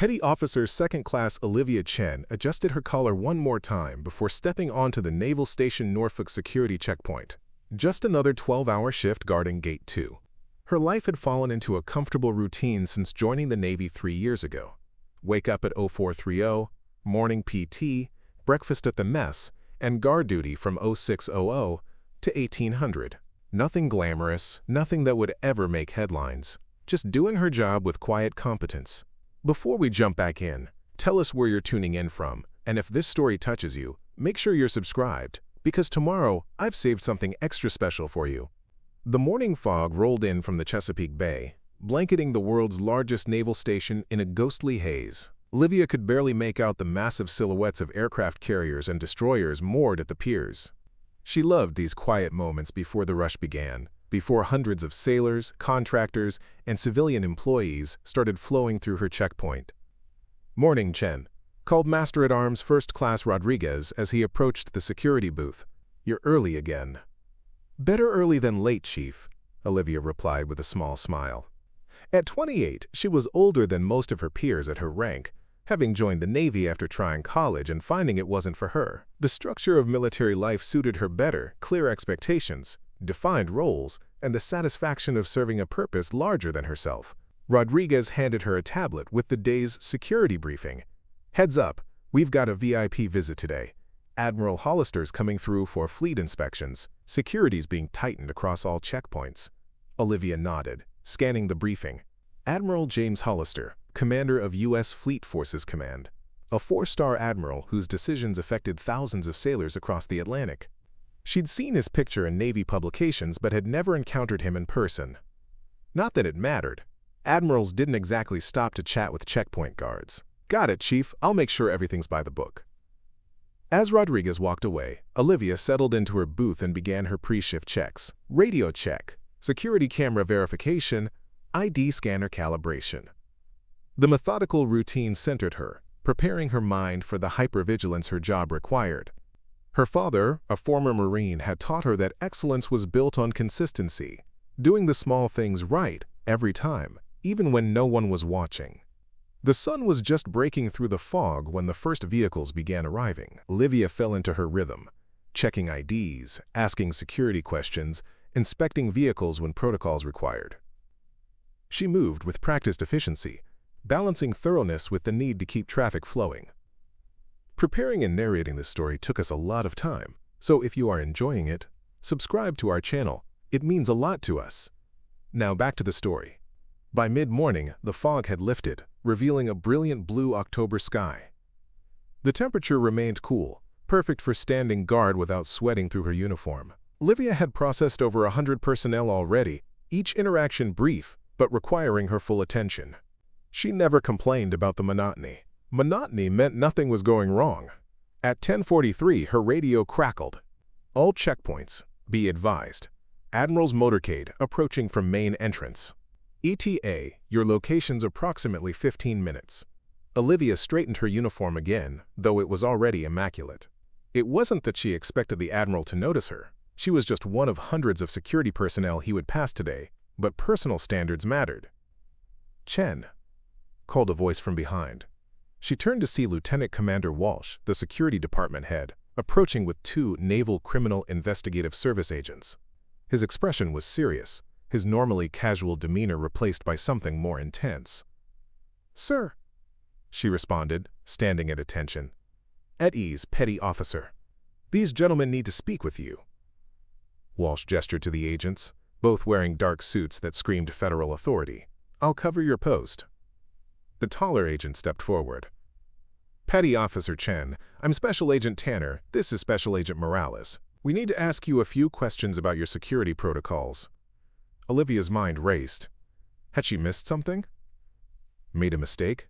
Petty Officer Second Class Olivia Chen adjusted her collar one more time before stepping onto the Naval Station Norfolk security checkpoint. Just another 12-hour shift guarding Gate 2. Her life had fallen into a comfortable routine since joining the Navy 3 years ago. Wake up at 0430, morning PT, breakfast at the mess, and guard duty from 0600 to 1800. Nothing glamorous, nothing that would ever make headlines. Just doing her job with quiet competence. Before we jump back in, tell us where you're tuning in from, and if this story touches you, make sure you're subscribed, because tomorrow I've saved something extra special for you. The morning fog rolled in from the Chesapeake Bay, blanketing the world's largest naval station in a ghostly haze. Olivia could barely make out the massive silhouettes of aircraft carriers and destroyers moored at the piers. She loved these quiet moments before the rush began, before hundreds of sailors, contractors, and civilian employees started flowing through her checkpoint. "Morning, Chen," called Master-at-Arms First Class Rodriguez as he approached the security booth. "You're early again." "Better early than late, Chief," Olivia replied with a small smile. At 28, she was older than most of her peers at her rank, having joined the Navy after trying college and finding it wasn't for her. The structure of military life suited her better: clear expectations, defined roles, and the satisfaction of serving a purpose larger than herself. Rodriguez handed her a tablet with the day's security briefing. "Heads up, we've got a VIP visit today. Admiral Hollister's coming through for fleet inspections. Security's being tightened across all checkpoints." Olivia nodded, scanning the briefing. Admiral James Hollister, commander of U.S. Fleet Forces Command. A 4-star admiral whose decisions affected thousands of sailors across the Atlantic. She'd seen his picture in Navy publications but had never encountered him in person. Not that it mattered. Admirals didn't exactly stop to chat with checkpoint guards. "Got it, Chief. I'll make sure everything's by the book." As Rodriguez walked away, Olivia settled into her booth and began her pre-shift checks. Radio check, security camera verification, ID scanner calibration. The methodical routine centered her, preparing her mind for the hypervigilance her job required. Her father, a former Marine, had taught her that excellence was built on consistency, doing the small things right every time, even when no one was watching. The sun was just breaking through the fog when the first vehicles began arriving. Olivia fell into her rhythm, checking IDs, asking security questions, inspecting vehicles when protocols required. She moved with practiced efficiency, balancing thoroughness with the need to keep traffic flowing. Preparing and narrating this story took us a lot of time, so if you are enjoying it, subscribe to our channel. It means a lot to us. Now back to the story. By mid-morning, the fog had lifted, revealing a brilliant blue October sky. The temperature remained cool, perfect for standing guard without sweating through her uniform. Olivia had processed over 100 personnel already, each interaction brief, but requiring her full attention. She never complained about the monotony. Monotony meant nothing was going wrong. At 10:43, her radio crackled. "All checkpoints, be advised. Admiral's motorcade approaching from main entrance. ETA, your location's approximately 15 minutes. Olivia straightened her uniform again, though it was already immaculate. It wasn't that she expected the Admiral to notice her. She was just one of hundreds of security personnel he would pass today, but personal standards mattered. "Chen," called a voice from behind. She turned to see Lieutenant Commander Walsh, the security department head, approaching with 2 Naval Criminal Investigative Service agents. His expression was serious, his normally casual demeanor replaced by something more intense. "Sir," she responded, standing at attention. "At ease, petty officer. These gentlemen need to speak with you." Walsh gestured to the agents, both wearing dark suits that screamed federal authority. "I'll cover your post." The taller agent stepped forward. "Petty Officer Chen, I'm Special Agent Tanner. This is Special Agent Morales. We need to ask you a few questions about your security protocols." Olivia's mind raced. Had she missed something? Made a mistake?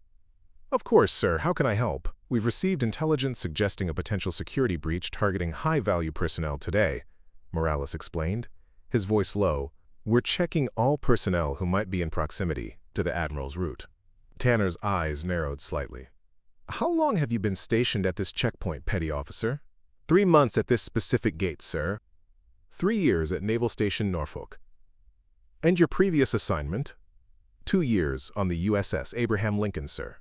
"Of course, sir. How can I help? We've received intelligence suggesting a potential security breach targeting high-value personnel today," Morales explained, his voice low. "We're checking all personnel who might be in proximity to the Admiral's route." Tanner's eyes narrowed slightly. "How long have you been stationed at this checkpoint, petty officer?" 3 months at this specific gate, sir." 3 years at Naval Station Norfolk." "And your previous assignment?" 2 years on the USS Abraham Lincoln, sir."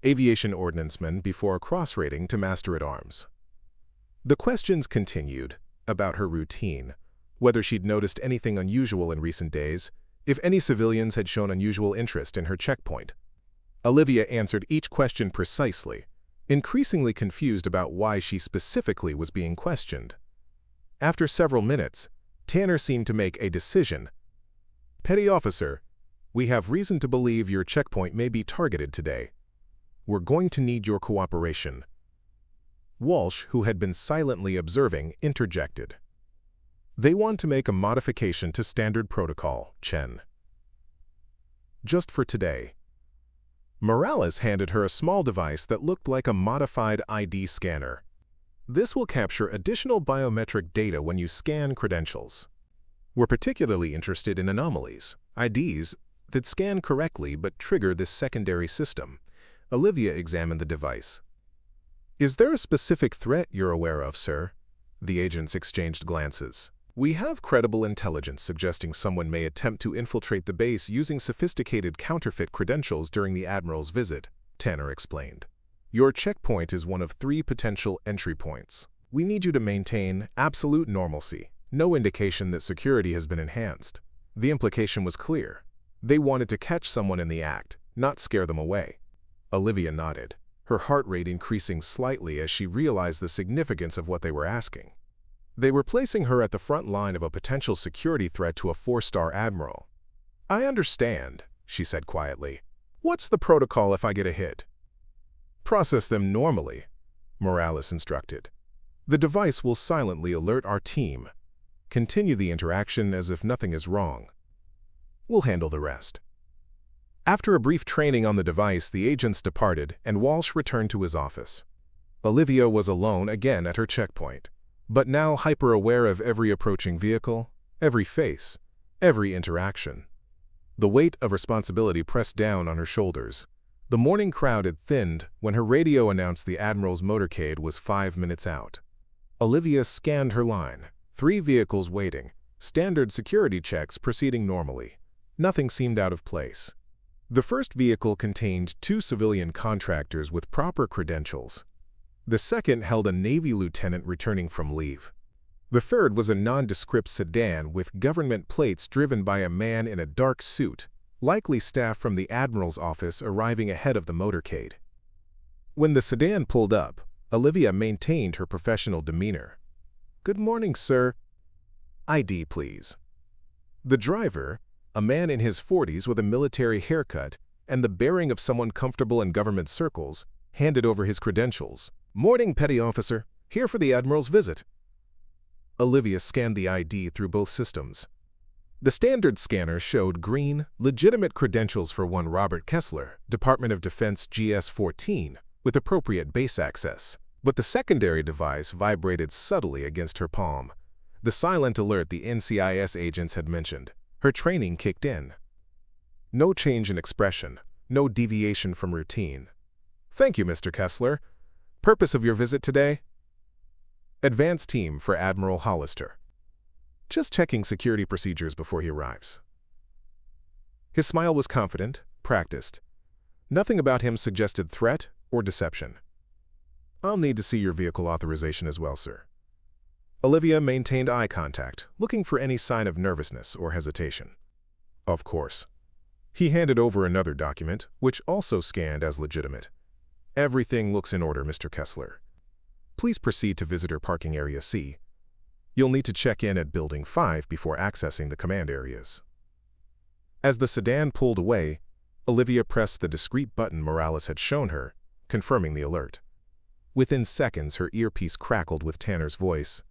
aviation ordnanceman before cross-rating to master-at-arms. The questions continued about her routine, whether she'd noticed anything unusual in recent days, if any civilians had shown unusual interest in her checkpoint. Olivia answered each question precisely, increasingly confused about why she specifically was being questioned. After several minutes, Tanner seemed to make a decision. "Petty officer, we have reason to believe your checkpoint may be targeted today. We're going to need your cooperation." Walsh, who had been silently observing, interjected. "They want to make a modification to standard protocol, Chen. Just for today." Morales handed her a small device that looked like a modified ID scanner. "This will capture additional biometric data when you scan credentials. We're particularly interested in anomalies, IDs, that scan correctly but trigger this secondary system." Olivia examined the device. "Is there a specific threat you're aware of, sir?" The agents exchanged glances. "We have credible intelligence suggesting someone may attempt to infiltrate the base using sophisticated counterfeit credentials during the Admiral's visit," Tanner explained. "Your checkpoint is one of 3 potential entry points. We need you to maintain absolute normalcy, no indication that security has been enhanced." The implication was clear. They wanted to catch someone in the act, not scare them away. Olivia nodded, her heart rate increasing slightly as she realized the significance of what they were asking. They were placing her at the front line of a potential security threat to a 4-star admiral. "I understand," she said quietly. "What's the protocol if I get a hit?" "Process them normally," Morales instructed. "The device will silently alert our team. Continue the interaction as if nothing is wrong. We'll handle the rest." After a brief training on the device, the agents departed and Walsh returned to his office. Olivia was alone again at her checkpoint, but now hyper-aware of every approaching vehicle, every face, every interaction. The weight of responsibility pressed down on her shoulders. The morning crowd had thinned when her radio announced the Admiral's motorcade was 5 minutes out. Olivia scanned her line. 3 vehicles waiting, standard security checks proceeding normally. Nothing seemed out of place. The first vehicle contained 2 civilian contractors with proper credentials. The second held a Navy lieutenant returning from leave. The third was a nondescript sedan with government plates driven by a man in a dark suit, likely staff from the Admiral's office arriving ahead of the motorcade. When the sedan pulled up, Olivia maintained her professional demeanor. "Good morning, sir." "ID, please." The driver, a man in his 40s with a military haircut and the bearing of someone comfortable in government circles, handed over his credentials. "Morning, Petty Officer. Here for the Admiral's visit." Olivia scanned the ID through both systems. The standard scanner showed green, legitimate credentials for one Robert Kessler, Department of Defense GS-14, with appropriate base access. But the secondary device vibrated subtly against her palm. The silent alert the NCIS agents had mentioned. Her training kicked in. No change in expression, no deviation from routine. "Thank you, Mr. Kessler. Purpose of your visit today?" "Advanced team for Admiral Hollister. Just checking security procedures before he arrives." His smile was confident, practiced. Nothing about him suggested threat or deception. "I'll need to see your vehicle authorization as well, sir." Olivia maintained eye contact, looking for any sign of nervousness or hesitation. "Of course." He handed over another document, which also scanned as legitimate. "Everything looks in order, Mr. Kessler. Please proceed to Visitor Parking Area C. You'll need to check in at Building 5 before accessing the command areas." As the sedan pulled away, Olivia pressed the discreet button Morales had shown her, confirming the alert. Within seconds, her earpiece crackled with Tanner's voice.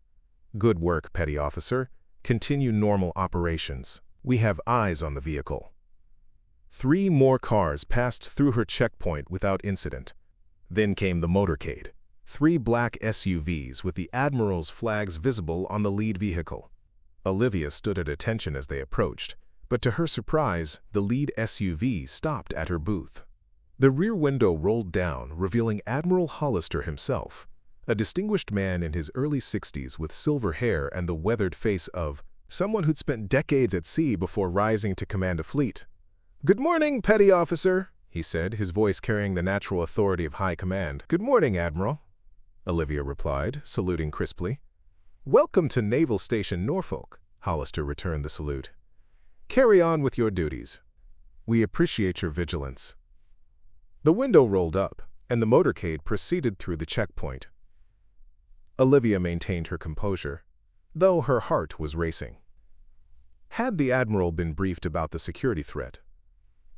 "Good work, Petty Officer. Continue normal operations. We have eyes on the vehicle." 3 more cars passed through her checkpoint without incident. Then came the motorcade. 3 black SUVs with the Admiral's flags visible on the lead vehicle. Olivia stood at attention as they approached, but to her surprise, the lead SUV stopped at her booth. The rear window rolled down, revealing Admiral Hollister himself, a distinguished man in his early 60s with silver hair and the weathered face of someone who'd spent decades at sea before rising to command a fleet. "Good morning, Petty Officer," he said, his voice carrying the natural authority of high command. "Good morning, Admiral," Olivia replied, saluting crisply. "Welcome to Naval Station Norfolk," Hollister returned the salute. "Carry on with your duties. We appreciate your vigilance." The window rolled up, and the motorcade proceeded through the checkpoint. Olivia maintained her composure, though her heart was racing. Had the Admiral been briefed about the security threat?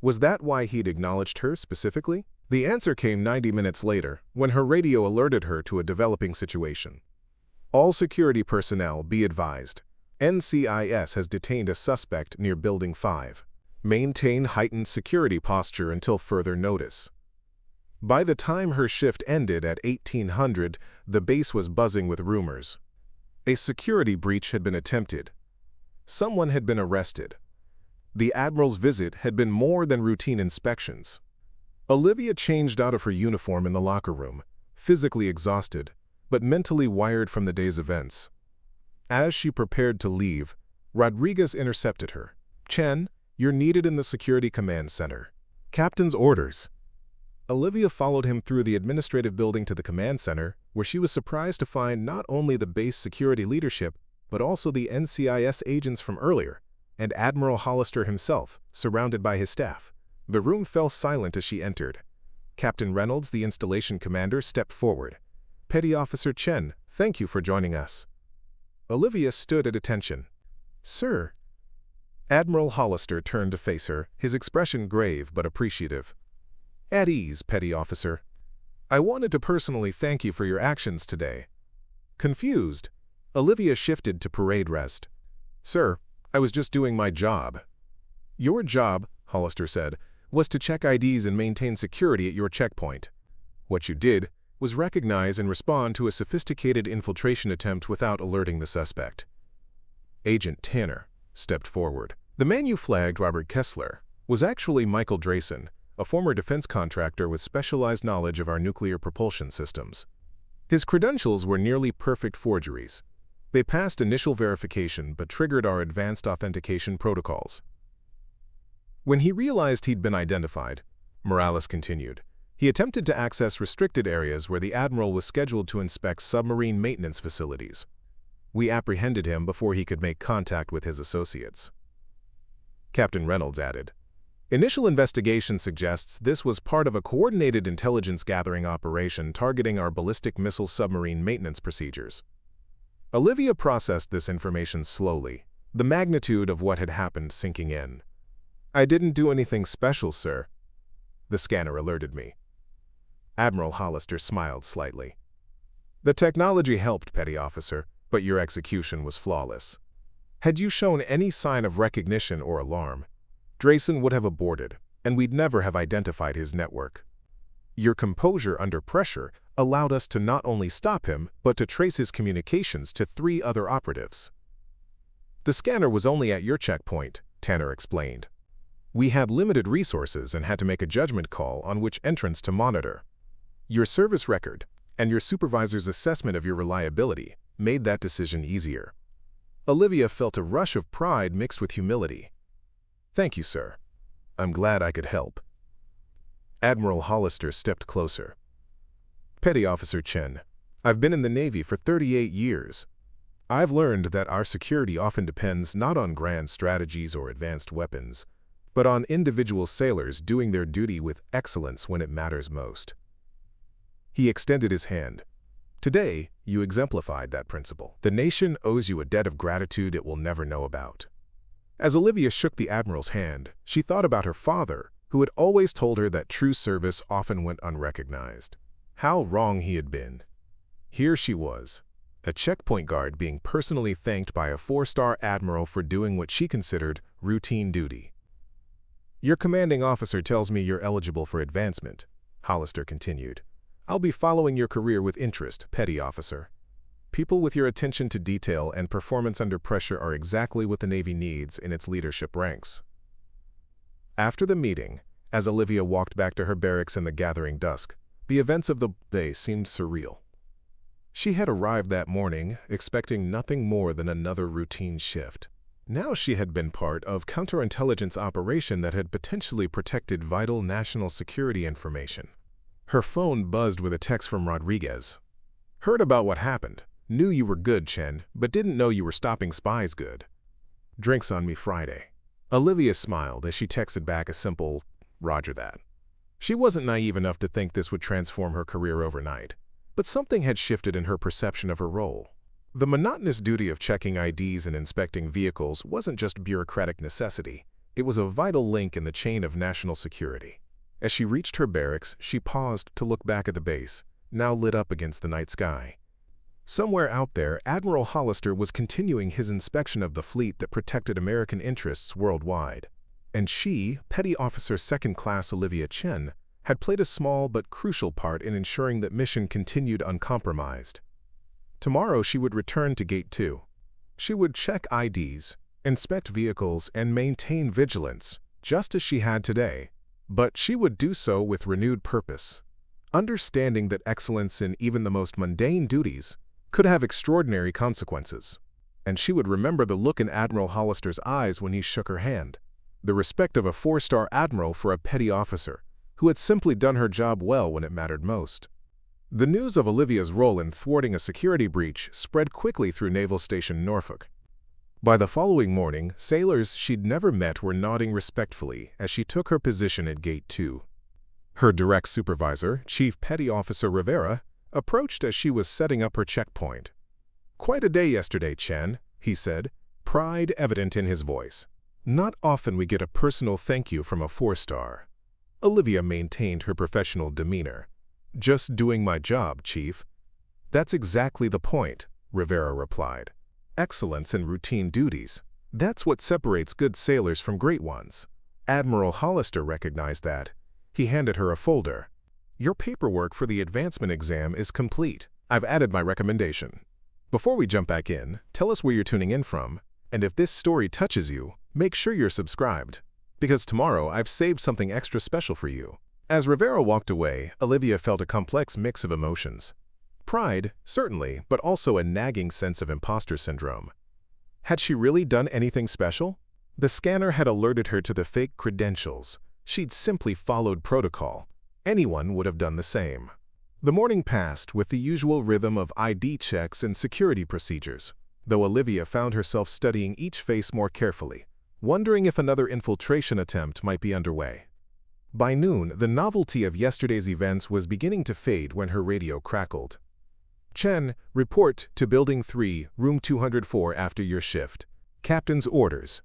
Was that why he'd acknowledged her specifically? The answer came 90 minutes later, when her radio alerted her to a developing situation. "All security personnel be advised. NCIS has detained a suspect near Building 5. Maintain heightened security posture until further notice." By the time her shift ended at 1800, the base was buzzing with rumors. A security breach had been attempted. Someone had been arrested. The Admiral's visit had been more than routine inspections. Olivia changed out of her uniform in the locker room, physically exhausted, but mentally wired from the day's events. As she prepared to leave, Rodriguez intercepted her. "Chen, you're needed in the Security Command Center." "Captain's orders." Olivia followed him through the administrative building to the command center, where she was surprised to find not only the base security leadership, but also the NCIS agents from earlier, and Admiral Hollister himself, surrounded by his staff. The room fell silent as she entered. Captain Reynolds, the installation commander, stepped forward. "Petty Officer Chen, thank you for joining us." Olivia stood at attention. "Sir." Admiral Hollister turned to face her, his expression grave but appreciative. "At ease, Petty Officer. I wanted to personally thank you for your actions today." Confused, Olivia shifted to parade rest. "Sir, I was just doing my job." "Your job," Hollister said, "was to check IDs and maintain security at your checkpoint. What you did was recognize and respond to a sophisticated infiltration attempt without alerting the suspect." Agent Tanner stepped forward. "The man you flagged, Robert Kessler, was actually Michael Drayson, a former defense contractor with specialized knowledge of our nuclear propulsion systems. His credentials were nearly perfect forgeries. They passed initial verification but triggered our advanced authentication protocols." When he realized he'd been identified, Morales continued, he attempted to access restricted areas where the Admiral was scheduled to inspect submarine maintenance facilities. We apprehended him before he could make contact with his associates. Captain Reynolds added, "Initial investigation suggests this was part of a coordinated intelligence-gathering operation targeting our ballistic missile submarine maintenance procedures." Olivia processed this information slowly, the magnitude of what had happened sinking in. "I didn't do anything special, sir," the scanner alerted me. Admiral Hollister smiled slightly. "The technology helped, Petty Officer, but your execution was flawless. Had you shown any sign of recognition or alarm, Drayson would have aborted, and we'd never have identified his network. Your composure under pressure allowed us to not only stop him, but to trace his communications to 3 other operatives." "The scanner was only at your checkpoint," Tanner explained. "We had limited resources and had to make a judgment call on which entrance to monitor. Your service record and your supervisor's assessment of your reliability made that decision easier." Olivia felt a rush of pride mixed with humility. "Thank you, sir. I'm glad I could help." Admiral Hollister stepped closer. "Petty Officer Chen, I've been in the Navy for 38 years. I've learned that our security often depends not on grand strategies or advanced weapons, but on individual sailors doing their duty with excellence when it matters most." He extended his hand. "Today, you exemplified that principle. The nation owes you a debt of gratitude it will never know about." As Olivia shook the Admiral's hand, she thought about her father, who had always told her that true service often went unrecognized. How wrong he had been. Here she was, a checkpoint guard being personally thanked by a 4-star admiral for doing what she considered routine duty. "Your commanding officer tells me you're eligible for advancement," Hollister continued. "I'll be following your career with interest, Petty Officer. People with your attention to detail and performance under pressure are exactly what the Navy needs in its leadership ranks." After the meeting, as Olivia walked back to her barracks in the gathering dusk, the events of the day seemed surreal. She had arrived that morning expecting nothing more than another routine shift. Now she had been part of counterintelligence operation that had potentially protected vital national security information. Her phone buzzed with a text from Rodriguez. "Heard about what happened. Knew you were good, Chen, but didn't know you were stopping spies good. Drinks on me Friday." Olivia smiled as she texted back a simple, "Roger that." She wasn't naive enough to think this would transform her career overnight, but something had shifted in her perception of her role. The monotonous duty of checking IDs and inspecting vehicles wasn't just bureaucratic necessity, it was a vital link in the chain of national security. As she reached her barracks, she paused to look back at the base, now lit up against the night sky. Somewhere out there, Admiral Hollister was continuing his inspection of the fleet that protected American interests worldwide. And she, Petty Officer Second Class Olivia Chen, had played a small but crucial part in ensuring that mission continued uncompromised. Tomorrow she would return to Gate 2. She would check IDs, inspect vehicles, and maintain vigilance, just as she had today. But she would do so with renewed purpose, understanding that excellence in even the most mundane duties could have extraordinary consequences. And she would remember the look in Admiral Hollister's eyes when he shook her hand. The respect of a four-star admiral for a petty officer who had simply done her job well when it mattered most. The news of Olivia's role in thwarting a security breach spread quickly through Naval Station Norfolk. By the following morning, sailors she'd never met were nodding respectfully as she took her position at Gate 2. Her direct supervisor, Chief Petty Officer Rivera, approached as she was setting up her checkpoint. "Quite a day yesterday, Chen," he said, pride evident in his voice. "Not often we get a personal thank you from a four-star." Olivia maintained her professional demeanor. "Just doing my job, Chief." "That's exactly the point," Rivera replied. "Excellence in routine duties. That's what separates good sailors from great ones." Admiral Hollister recognized that. He handed her a folder. "Your paperwork for the advancement exam is complete. I've added my recommendation. Before we jump back in, tell us where you're tuning in from, and if this story touches you, make sure you're subscribed, because tomorrow I've saved something extra special for you." As Rivera walked away, Olivia felt a complex mix of emotions. Pride, certainly, but also a nagging sense of imposter syndrome. Had she really done anything special? The scanner had alerted her to the fake credentials. She'd simply followed protocol. Anyone would have done the same. The morning passed with the usual rhythm of ID checks and security procedures, though Olivia found herself studying each face more carefully, wondering if another infiltration attempt might be underway. By noon, the novelty of yesterday's events was beginning to fade when her radio crackled. "Chen, report to Building 3, Room 204 after your shift. Captain's orders."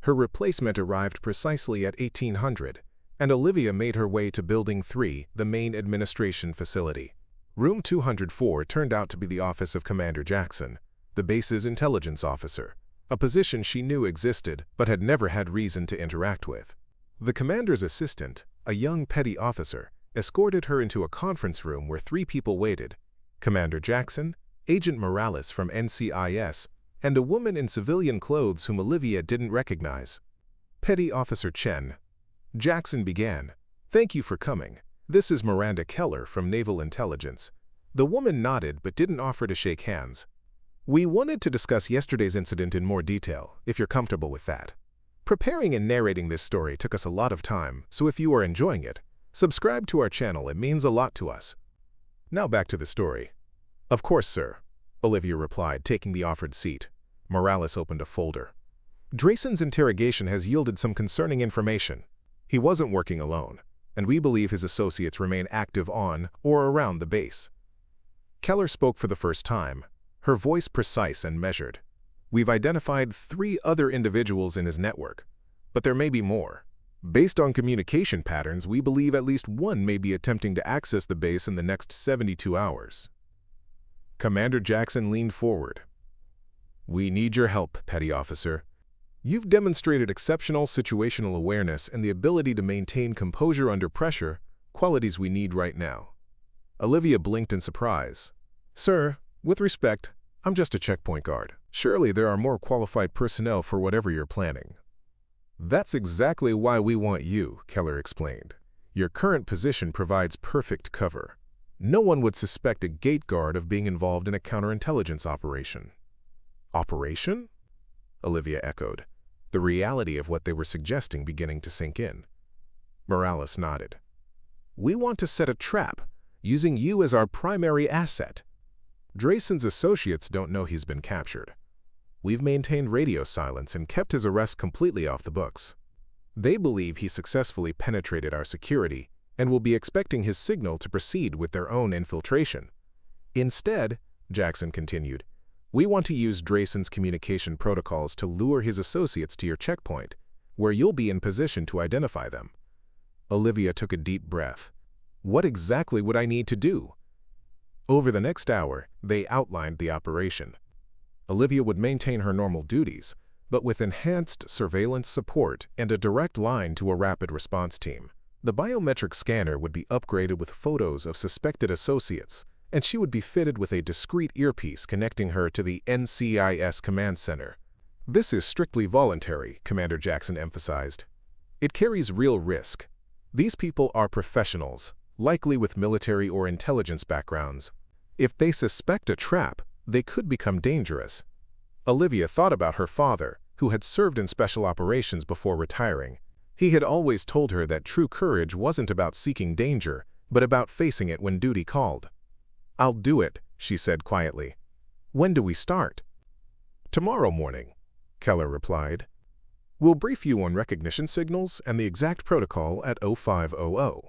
Her replacement arrived precisely at 1800, and Olivia made her way to Building 3, the main administration facility. Room 204 turned out to be the office of Commander Jackson, the base's intelligence officer, a position she knew existed but had never had reason to interact with. The commander's assistant, a young petty officer, escorted her into a conference room where three people waited: Commander Jackson, Agent Morales from NCIS, and a woman in civilian clothes whom Olivia didn't recognize. "Petty Officer Chen," Jackson began, "thank you for coming. This is Miranda Keller from Naval Intelligence." The woman nodded but didn't offer to shake hands. "We wanted to discuss yesterday's incident in more detail, if you're comfortable with that. Preparing and narrating this story took us a lot of time, so if you are enjoying it, subscribe to our channel. It means a lot to us." Now back to the story. "Of course, sir," Olivia replied, taking the offered seat. Morales opened a folder. "Drayson's interrogation has yielded some concerning information. He wasn't working alone, and we believe his associates remain active on or around the base." Keller spoke for the first time, her voice precise and measured. "We've identified 3 other individuals in his network, but there may be more. Based on communication patterns, we believe at least one may be attempting to access the base in the next 72 hours. Commander Jackson leaned forward. "We need your help, Petty Officer. You've demonstrated exceptional situational awareness and the ability to maintain composure under pressure, qualities we need right now." Olivia blinked in surprise. "Sir, with respect, I'm just a checkpoint guard. Surely there are more qualified personnel for whatever you're planning." "That's exactly why we want you," Keller explained. "Your current position provides perfect cover. No one would suspect a gate guard of being involved in a counterintelligence operation." "Operation?" Olivia echoed, the reality of what they were suggesting beginning to sink in. Morales nodded. We want to set a trap, using you as our primary asset. Drayson's associates don't know he's been captured. We've maintained radio silence and kept his arrest completely off the books. They believe he successfully penetrated our security and will be expecting his signal to proceed with their own infiltration. Instead, Jackson continued, we want to use Drayson's communication protocols to lure his associates to your checkpoint, where you'll be in position to identify them. Olivia took a deep breath. What exactly would I need to do? Over the next hour, they outlined the operation. Olivia would maintain her normal duties, but with enhanced surveillance support and a direct line to a rapid response team. The biometric scanner would be upgraded with photos of suspected associates, and she would be fitted with a discreet earpiece connecting her to the NCIS command center. This is strictly voluntary, Commander Jackson emphasized. It carries real risk. These people are professionals, likely with military or intelligence backgrounds. If they suspect a trap, they could become dangerous. Olivia thought about her father, who had served in special operations before retiring. He had always told her that true courage wasn't about seeking danger, but about facing it when duty called. I'll do it, she said quietly. When do we start? Tomorrow morning, Keller replied. We'll brief you on recognition signals and the exact protocol at 0500.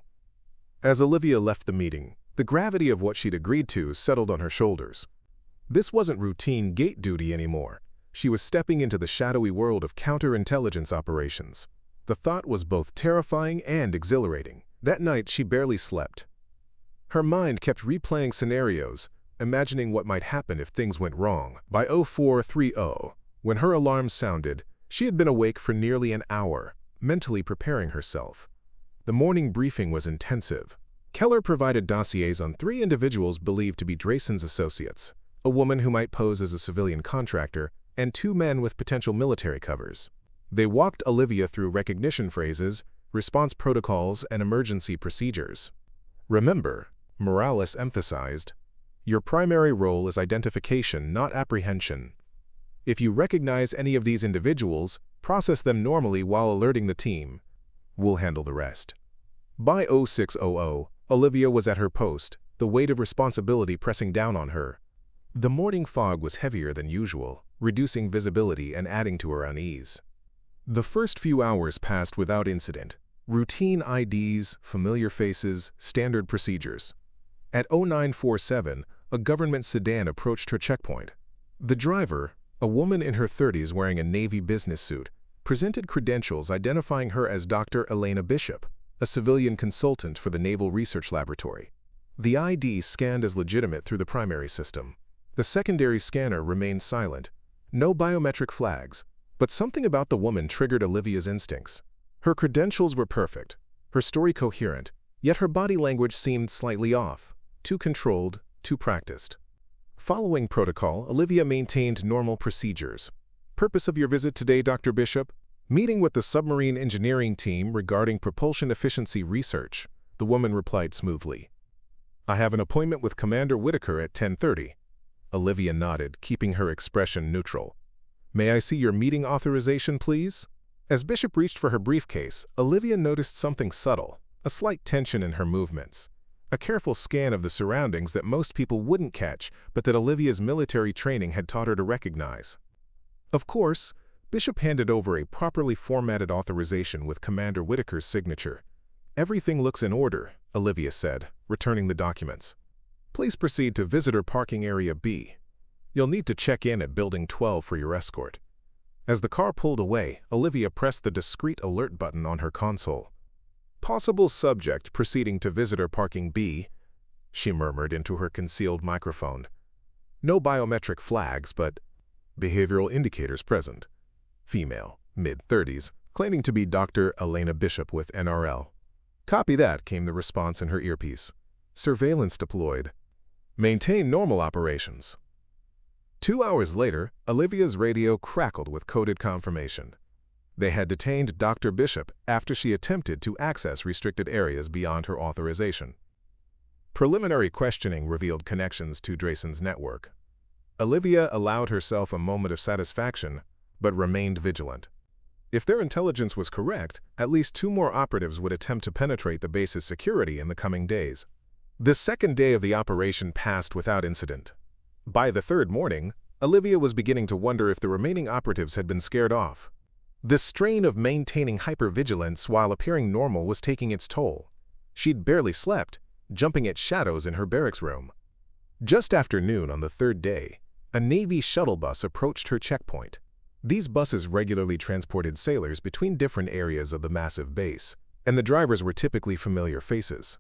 As Olivia left the meeting, the gravity of what she'd agreed to settled on her shoulders. This wasn't routine gate duty anymore. She was stepping into the shadowy world of counterintelligence operations. The thought was both terrifying and exhilarating. That night, she barely slept. Her mind kept replaying scenarios, imagining what might happen if things went wrong. By 0430, when her alarm sounded, she had been awake for nearly an hour, mentally preparing herself. The morning briefing was intensive. Keller provided dossiers on 3 individuals believed to be Drayson's associates, a woman who might pose as a civilian contractor, and 2 men with potential military covers. They walked Olivia through recognition phrases, response protocols, and emergency procedures. Remember, Morales emphasized, your primary role is identification, not apprehension. If you recognize any of these individuals, process them normally while alerting the team. We'll handle the rest. By 0600, Olivia was at her post, the weight of responsibility pressing down on her. The morning fog was heavier than usual, reducing visibility and adding to her unease. The first few hours passed without incident. Routine IDs, familiar faces, standard procedures. At 0947, a government sedan approached her checkpoint. The driver, a woman in her 30s wearing a Navy business suit, presented credentials identifying her as Dr. Elena Bishop, a civilian consultant for the Naval Research Laboratory. The ID scanned as legitimate through the primary system. The secondary scanner remained silent. No biometric flags, but something about the woman triggered Olivia's instincts. Her credentials were perfect, her story coherent, yet her body language seemed slightly off, too controlled, too practiced. Following protocol, Olivia maintained normal procedures. Purpose of your visit today, Dr. Bishop? Meeting with the submarine engineering team regarding propulsion efficiency research, the woman replied smoothly. I have an appointment with Commander Whitaker at 10:30. Olivia nodded, keeping her expression neutral. May I see your meeting authorization, please? As Bishop reached for her briefcase, Olivia noticed something subtle, a slight tension in her movements. A careful scan of the surroundings that most people wouldn't catch, but that Olivia's military training had taught her to recognize. Of course, Bishop handed over a properly formatted authorization with Commander Whitaker's signature. Everything looks in order, Olivia said, returning the documents. Please proceed to Visitor Parking Area B. You'll need to check in at Building 12 for your escort. As the car pulled away, Olivia pressed the discreet alert button on her console. Possible subject proceeding to Visitor Parking B, she murmured into her concealed microphone. No biometric flags, but behavioral indicators present. Female, mid-30s, claiming to be Dr. Elena Bishop with NRL. Copy that, came the response in her earpiece. Surveillance deployed. Maintain normal operations. 2 hours later, Olivia's radio crackled with coded confirmation. They had detained Dr. Bishop after she attempted to access restricted areas beyond her authorization. Preliminary questioning revealed connections to Drayson's network. Olivia allowed herself a moment of satisfaction, but remained vigilant. If their intelligence was correct, at least 2 more operatives would attempt to penetrate the base's security in the coming days. The second day of the operation passed without incident. By the third morning, Olivia was beginning to wonder if the remaining operatives had been scared off. The strain of maintaining hypervigilance while appearing normal was taking its toll. She'd barely slept, jumping at shadows in her barracks room. Just after noon on the third day, a Navy shuttle bus approached her checkpoint. These buses regularly transported sailors between different areas of the massive base, and the drivers were typically familiar faces.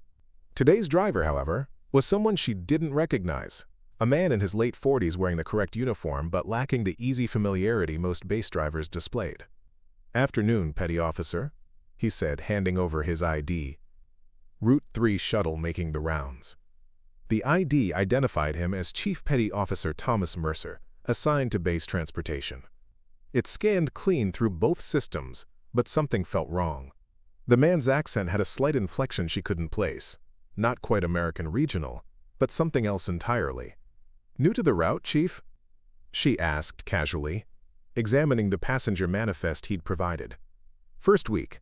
Today's driver, however, was someone she didn't recognize, a man in his late 40s wearing the correct uniform but lacking the easy familiarity most base drivers displayed. "Afternoon, Petty Officer," he said, handing over his ID. Route 3 shuttle making the rounds. The ID identified him as Chief Petty Officer Thomas Mercer, assigned to base transportation. It scanned clean through both systems, but something felt wrong. The man's accent had a slight inflection she couldn't place. Not quite American regional, but something else entirely. "New to the route, Chief?" she asked casually, examining the passenger manifest he'd provided. "First week,"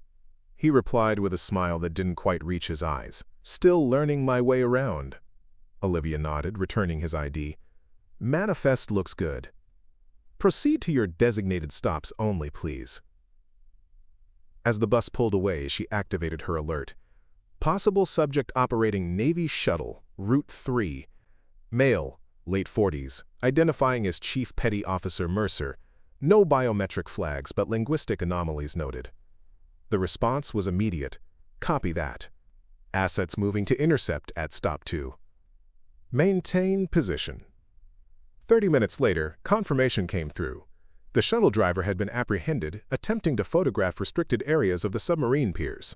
he replied with a smile that didn't quite reach his eyes. "Still learning my way around." Olivia nodded, returning his ID. "Manifest looks good. Proceed to your designated stops only, please." As the bus pulled away, she activated her alert. Possible subject operating Navy shuttle, Route 3. Male, late 40s, identifying as Chief Petty Officer Mercer. No biometric flags, but linguistic anomalies noted. The response was immediate. "Copy that. Assets moving to intercept at Stop 2. Maintain position." 30 minutes later, confirmation came through. The shuttle driver had been apprehended, attempting to photograph restricted areas of the submarine piers.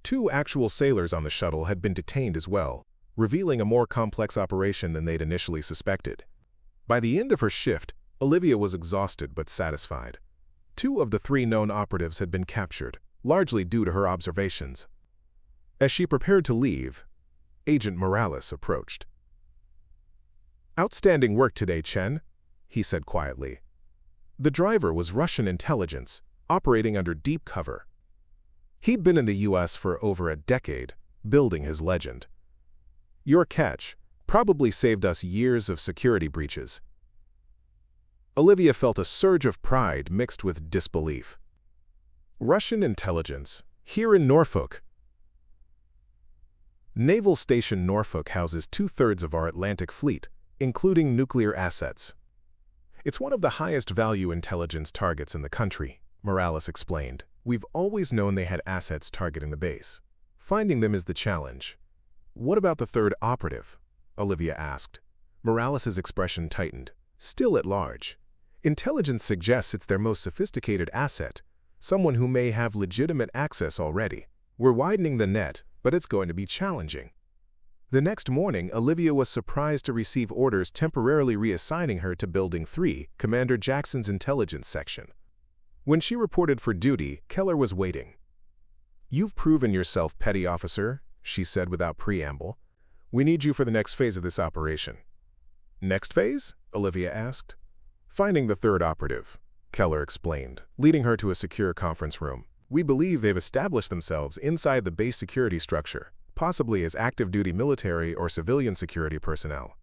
2 actual sailors on the shuttle had been detained as well, revealing a more complex operation than they'd initially suspected. By the end of her shift, Olivia was exhausted but satisfied. 2 of the 3 known operatives had been captured, largely due to her observations. As she prepared to leave, Agent Morales approached. "Outstanding work today, Chen," he said quietly. The driver was Russian intelligence, operating under deep cover. He'd been in the U.S. for over a decade, building his legend. "Your catch probably saved us years of security breaches." Olivia felt a surge of pride mixed with disbelief. Russian intelligence, here in Norfolk. Naval Station Norfolk houses 2/3 of our Atlantic fleet, including nuclear assets. "It's one of the highest value intelligence targets in the country," Morales explained. "We've always known they had assets targeting the base. Finding them is the challenge." "What about the 3rd operative?" Olivia asked. Morales' expression tightened. "Still at large. Intelligence suggests it's their most sophisticated asset, someone who may have legitimate access already. We're widening the net, but it's going to be challenging." The next morning, Olivia was surprised to receive orders temporarily reassigning her to Building 3, Commander Jackson's intelligence section. When she reported for duty, Keller was waiting. "You've proven yourself, Petty Officer," she said without preamble. "We need you for the next phase of this operation." "Next phase?" Olivia asked. "Finding the 3rd operative," Keller explained, leading her to a secure conference room. "We believe they've established themselves inside the base security structure, possibly as active-duty military or civilian security personnel."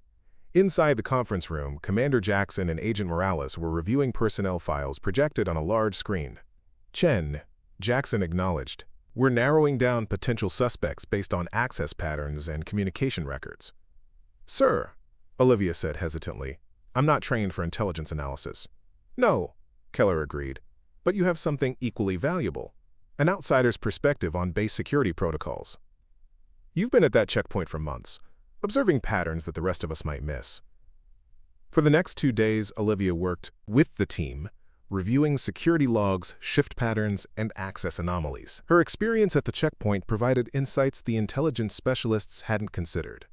Inside the conference room, Commander Jackson and Agent Morales were reviewing personnel files projected on a large screen. "Chen," Jackson acknowledged, "we're narrowing down potential suspects based on access patterns and communication records." "Sir," Olivia said hesitantly, "I'm not trained for intelligence analysis." "No," Keller agreed, "but you have something equally valuable, an outsider's perspective on base security protocols. You've been at that checkpoint for months, observing patterns that the rest of us might miss." For the next 2 days, Olivia worked with the team, reviewing security logs, shift patterns, and access anomalies. Her experience at the checkpoint provided insights the intelligence specialists hadn't considered.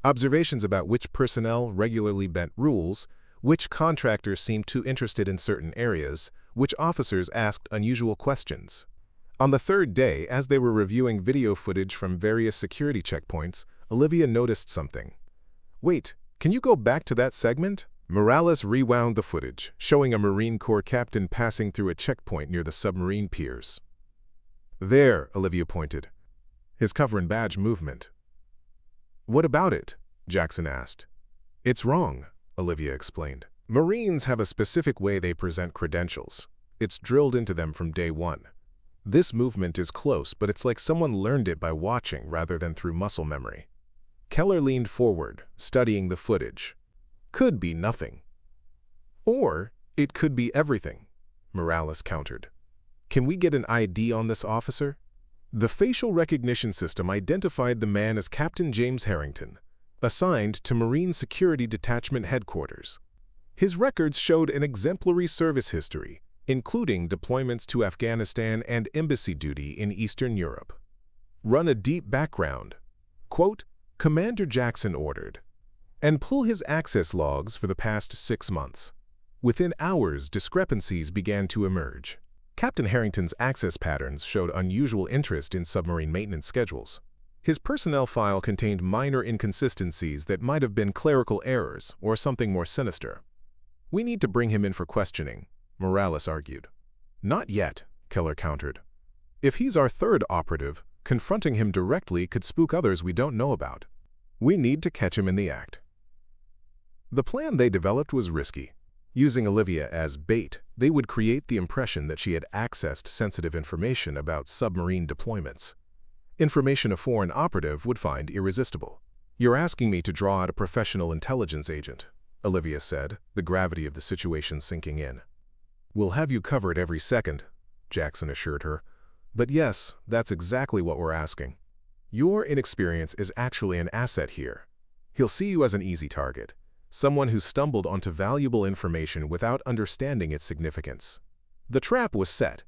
Observations about which personnel regularly bent rules, which contractors seemed too interested in certain areas, which officers asked unusual questions. On the 3rd day, as they were reviewing video footage from various security checkpoints, Olivia noticed something. "Wait, can you go back to that segment?" Morales rewound the footage, showing a Marine Corps captain passing through a checkpoint near the submarine piers. "There," Olivia pointed, his cover and badge movement. "What about it?" Jackson asked. "It's wrong," Olivia explained. "Marines have a specific way they present credentials. It's drilled into them from day one. This movement is close, but it's like someone learned it by watching rather than through muscle memory." Keller leaned forward, studying the footage. "Could be nothing. Or it could be everything," Morales countered. "Can we get an ID on this officer?" The facial recognition system identified the man as Captain James Harrington, assigned to Marine Security Detachment Headquarters. His records showed an exemplary service history, including deployments to Afghanistan and embassy duty in Eastern Europe. "Run a deep background," quote, Commander Jackson ordered, "and pull his access logs for the past 6 months." Within hours, discrepancies began to emerge. Captain Harrington's access patterns showed unusual interest in submarine maintenance schedules. His personnel file contained minor inconsistencies that might have been clerical errors or something more sinister. "We need to bring him in for questioning," Morales argued. "Not yet," Keller countered. "If he's our third operative, confronting him directly could spook others we don't know about. We need to catch him in the act." The plan they developed was risky. Using Olivia as bait, they would create the impression that she had accessed sensitive information about submarine deployments. Information a foreign operative would find irresistible. "You're asking me to draw out a professional intelligence agent," Olivia said, the gravity of the situation sinking in. "We'll have you covered every second," Jackson assured her. "But yes, that's exactly what we're asking. Your inexperience is actually an asset here. He'll see you as an easy target, someone who stumbled onto valuable information without understanding its significance." The trap was set.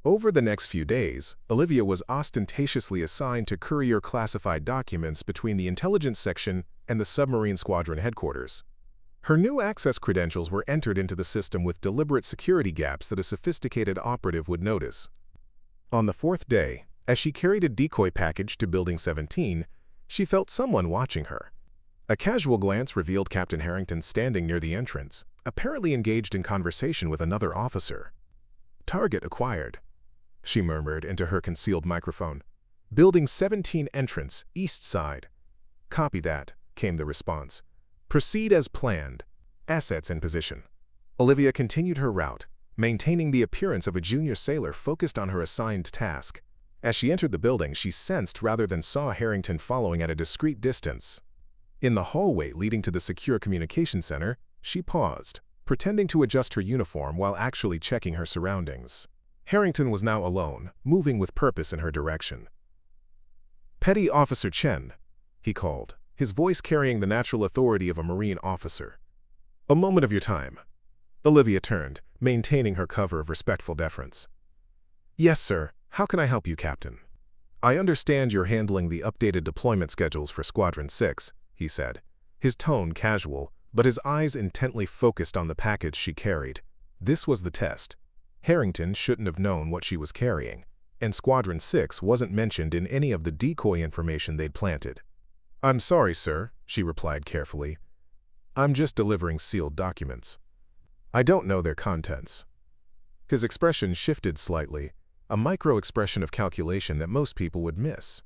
Over the next few days, Olivia was ostentatiously assigned to courier classified documents between the intelligence section and the submarine squadron headquarters. Her new access credentials were entered into the system with deliberate security gaps that a sophisticated operative would notice. On the 4th day, as she carried a decoy package to Building 17, she felt someone watching her. A casual glance revealed Captain Harrington standing near the entrance, apparently engaged in conversation with another officer. "Target acquired," she murmured into her concealed microphone. "Building 17 entrance, east side." "Copy that," came the response. "Proceed as planned. Assets in position." Olivia continued her route, maintaining the appearance of a junior sailor focused on her assigned task. As she entered the building, she sensed rather than saw Harrington following at a discreet distance. In the hallway leading to the secure communication center, she paused, pretending to adjust her uniform while actually checking her surroundings. Harrington was now alone, moving with purpose in her direction. "Petty Officer Chen," he called, his voice carrying the natural authority of a Marine officer. "A moment of your time." Olivia turned, maintaining her cover of respectful deference. "Yes, sir. How can I help you, Captain?" "I understand you're handling the updated deployment schedules for Squadron 6, he said, his tone casual, but his eyes intently focused on the package she carried. This was the test. Harrington shouldn't have known what she was carrying, and Squadron 6 wasn't mentioned in any of the decoy information they'd planted. "I'm sorry, sir," she replied carefully. "I'm just delivering sealed documents. I don't know their contents." His expression shifted slightly, a micro-expression of calculation that most people would miss.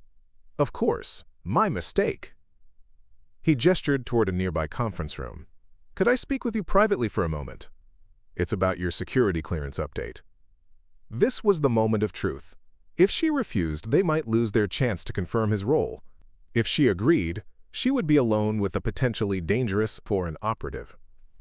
"Of course, my mistake." He gestured toward a nearby conference room. "Could I speak with you privately for a moment?" "It's about your security clearance update." This was the moment of truth. If she refused, they might lose their chance to confirm his role. If she agreed, she would be alone with a potentially dangerous foreign operative.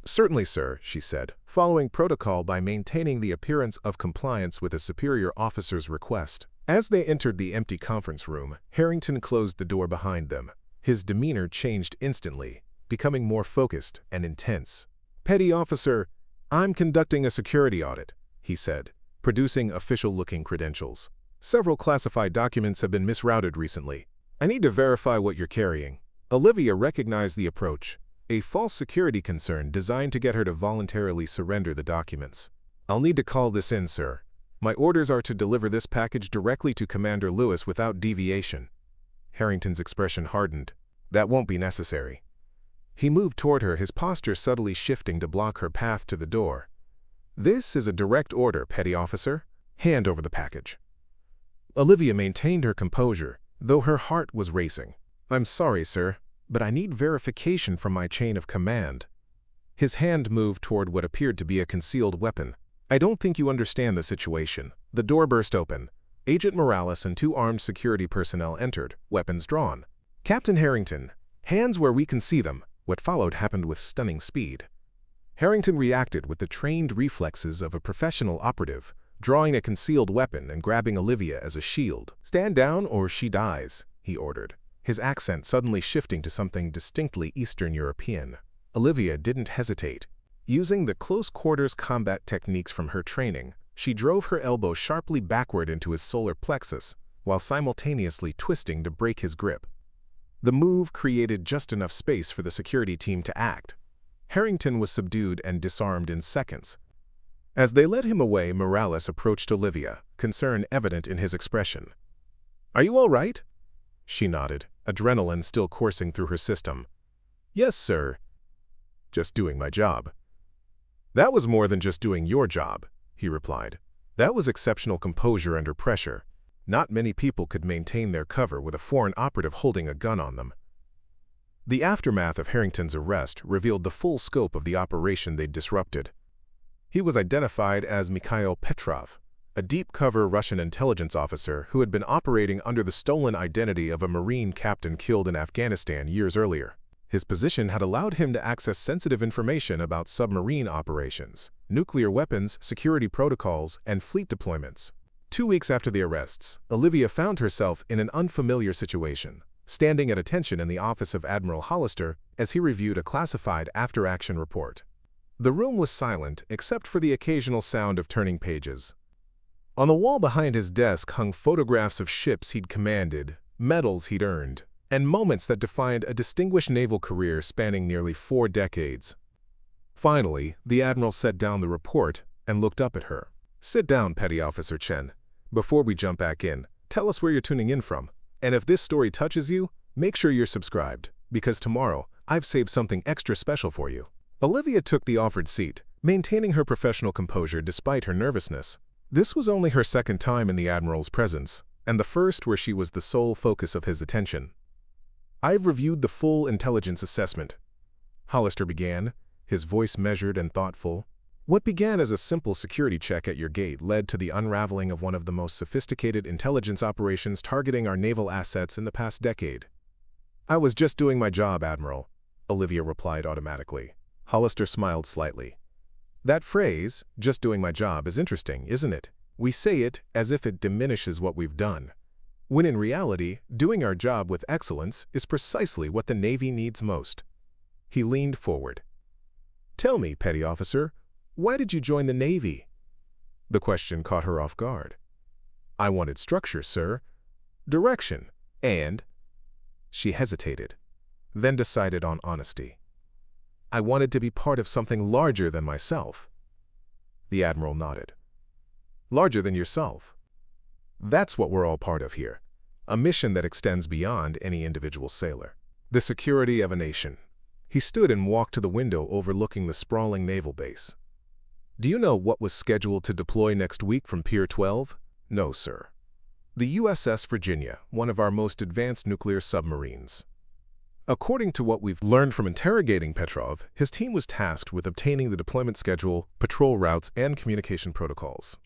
"Certainly, sir," she said, following protocol by maintaining the appearance of compliance with a superior officer's request. As they entered the empty conference room, Harrington closed the door behind them. His demeanor changed instantly, becoming more focused and intense. "Petty Officer, I'm conducting a security audit," he said, producing official-looking credentials. "Several classified documents have been misrouted recently. I need to verify what you're carrying." Olivia recognized the approach, a false security concern designed to get her to voluntarily surrender the documents. "I'll need to call this in, sir. My orders are to deliver this package directly to Commander Lewis without deviation." Harrington's expression hardened. "That won't be necessary." He moved toward her, his posture subtly shifting to block her path to the door. "This is a direct order, petty officer. Hand over the package." Olivia maintained her composure, though her heart was racing. "I'm sorry, sir, but I need verification from my chain of command." His hand moved toward what appeared to be a concealed weapon. "I don't think you understand the situation." The door burst open. Agent Morales and 2 armed security personnel entered, weapons drawn. "Captain Harrington, hands where we can see them." What followed happened with stunning speed. Harrington reacted with the trained reflexes of a professional operative, drawing a concealed weapon and grabbing Olivia as a shield. "Stand down or she dies," he ordered, his accent suddenly shifting to something distinctly Eastern European. Olivia didn't hesitate. Using the close-quarters combat techniques from her training, she drove her elbow sharply backward into his solar plexus, while simultaneously twisting to break his grip. The move created just enough space for the security team to act. Harrington was subdued and disarmed in seconds. As they led him away, Morales approached Olivia, concern evident in his expression. "Are you all right?" She nodded, adrenaline still coursing through her system. "Yes, sir. Just doing my job." "That was more than just doing your job," he replied. "That was exceptional composure under pressure. Not many people could maintain their cover with a foreign operative holding a gun on them." The aftermath of Harrington's arrest revealed the full scope of the operation they'd disrupted. He was identified as Mikhail Petrov, a deep-cover Russian intelligence officer who had been operating under the stolen identity of a Marine captain killed in Afghanistan years earlier. His position had allowed him to access sensitive information about submarine operations, nuclear weapons, security protocols, and fleet deployments. 2 weeks after the arrests, Olivia found herself in an unfamiliar situation, standing at attention in the office of Admiral Hollister as he reviewed a classified after-action report. The room was silent except for the occasional sound of turning pages. On the wall behind his desk hung photographs of ships he'd commanded, medals he'd earned, and moments that defined a distinguished naval career spanning nearly 4 decades. Finally, the Admiral set down the report and looked up at her. "Sit down, Petty Officer Chen. Before we jump back in, tell us where you're tuning in from. And if this story touches you, make sure you're subscribed, because tomorrow I've saved something extra special for you." Olivia took the offered seat, maintaining her professional composure despite her nervousness. This was only her 2nd time in the Admiral's presence, and the first where she was the sole focus of his attention. "I've reviewed the full intelligence assessment," Hollister began, his voice measured and thoughtful. "What began as a simple security check at your gate led to the unraveling of one of the most sophisticated intelligence operations targeting our naval assets in the past decade." "I was just doing my job, Admiral," Olivia replied automatically. Hollister smiled slightly. "That phrase, 'just doing my job,' is interesting, isn't it? We say it as if it diminishes what we've done, when in reality, doing our job with excellence is precisely what the Navy needs most." He leaned forward. "Tell me, Petty Officer, why did you join the Navy?" The question caught her off guard. "I wanted structure, sir. Direction. And—" She hesitated, then decided on honesty. "I wanted to be part of something larger than myself." The Admiral nodded. "Larger than yourself. That's what we're all part of here. A mission that extends beyond any individual sailor. The security of a nation." He stood and walked to the window overlooking the sprawling naval base. "Do you know what was scheduled to deploy next week from Pier 12? No, sir. The USS Virginia, one of our most advanced nuclear submarines. According to what we've learned from interrogating Petrov, his team was tasked with obtaining the deployment schedule, patrol routes, and communication protocols."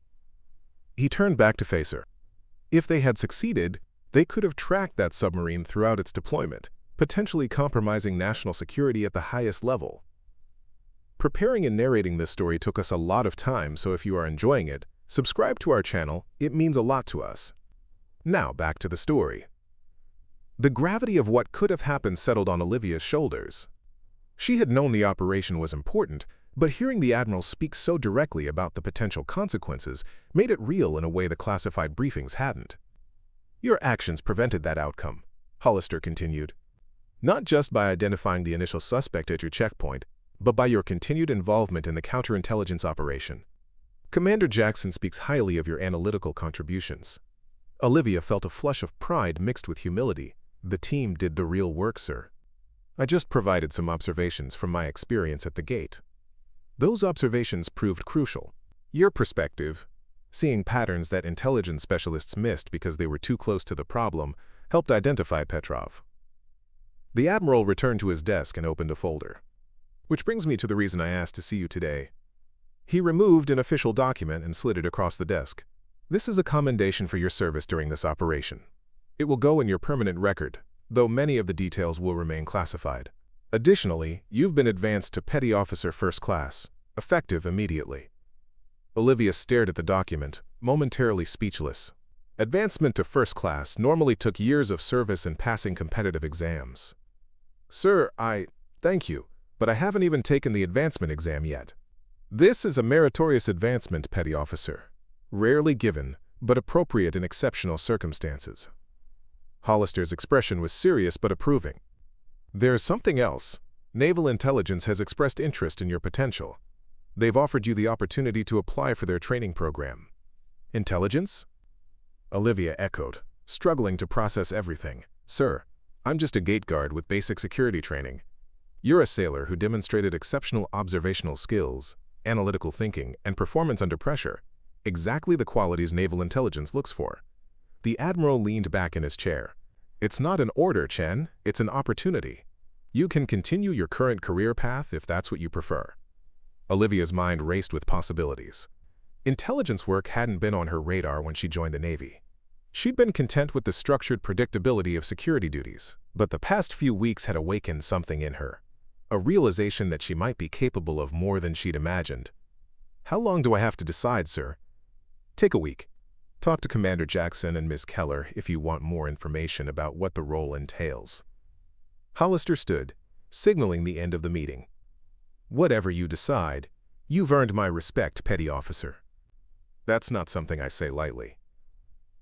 He turned back to face her. If they had succeeded, they could have tracked that submarine throughout its deployment, potentially compromising national security at the highest level. Preparing and narrating this story took us a lot of time, so if you are enjoying it, subscribe to our channel. It means a lot to us. Now back to the story. The gravity of what could have happened settled on Olivia's shoulders. She had known the operation was important, but hearing the Admiral speak so directly about the potential consequences made it real in a way the classified briefings hadn't. "Your actions prevented that outcome," Hollister continued. "Not just by identifying the initial suspect at your checkpoint, but by your continued involvement in the counterintelligence operation. Commander Jackson speaks highly of your analytical contributions." Olivia felt a flush of pride mixed with humility. "The team did the real work, sir." I just provided some observations from my experience at the gate. Those observations proved crucial. Your perspective, seeing patterns that intelligence specialists missed because they were too close to the problem, helped identify Petrov. The Admiral returned to his desk and opened a folder. Which brings me to the reason I asked to see you today. He removed an official document and slid it across the desk. This is a commendation for your service during this operation. It will go in your permanent record, though many of the details will remain classified. Additionally, you've been advanced to Petty Officer First Class, effective immediately. Olivia stared at the document, momentarily speechless. Advancement to First Class normally took years of service and passing competitive exams. Sir, thank you, but I haven't even taken the advancement exam yet. This is a meritorious advancement, Petty Officer. Rarely given, but appropriate in exceptional circumstances. Hollister's expression was serious but approving. There's something else. Naval Intelligence has expressed interest in your potential. They've offered you the opportunity to apply for their training program. Intelligence? Olivia echoed, struggling to process everything. Sir, I'm just a gate guard with basic security training. You're a sailor who demonstrated exceptional observational skills, analytical thinking, and performance under pressure. Exactly the qualities Naval Intelligence looks for. The Admiral leaned back in his chair. It's not an order, Chen. It's an opportunity. You can continue your current career path if that's what you prefer. Olivia's mind raced with possibilities. Intelligence work hadn't been on her radar when she joined the Navy. She'd been content with the structured predictability of security duties, but the past few weeks had awakened something in her. A realization that she might be capable of more than she'd imagined. How long do I have to decide, sir? Take a week. Talk to Commander Jackson and Ms. Keller if you want more information about what the role entails. Hollister stood, signaling the end of the meeting. Whatever you decide, you've earned my respect, Petty Officer. That's not something I say lightly.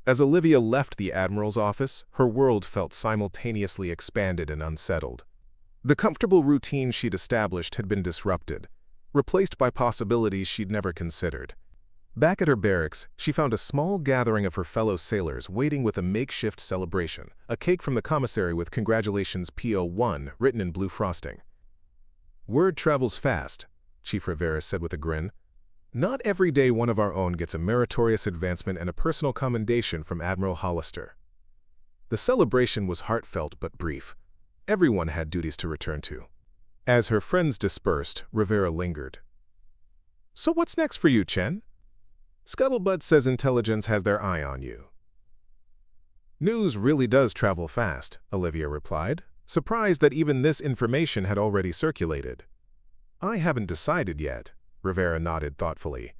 As Olivia left the Admiral's office, her world felt simultaneously expanded and unsettled. The comfortable routine she'd established had been disrupted, replaced by possibilities she'd never considered. Back at her barracks, she found a small gathering of her fellow sailors waiting with a makeshift celebration, a cake from the commissary with "Congratulations PO1" written in blue frosting. Word travels fast, Chief Rivera said with a grin. Not every day one of our own gets a meritorious advancement and a personal commendation from Admiral Hollister. The celebration was heartfelt but brief. Everyone had duties to return to. As her friends dispersed, Rivera lingered. So what's next for you, Chen? Scuttlebutt says Intelligence has their eye on you. News really does travel fast, Olivia replied, surprised that even this information had already circulated. I haven't decided yet, Rivera nodded thoughtfully.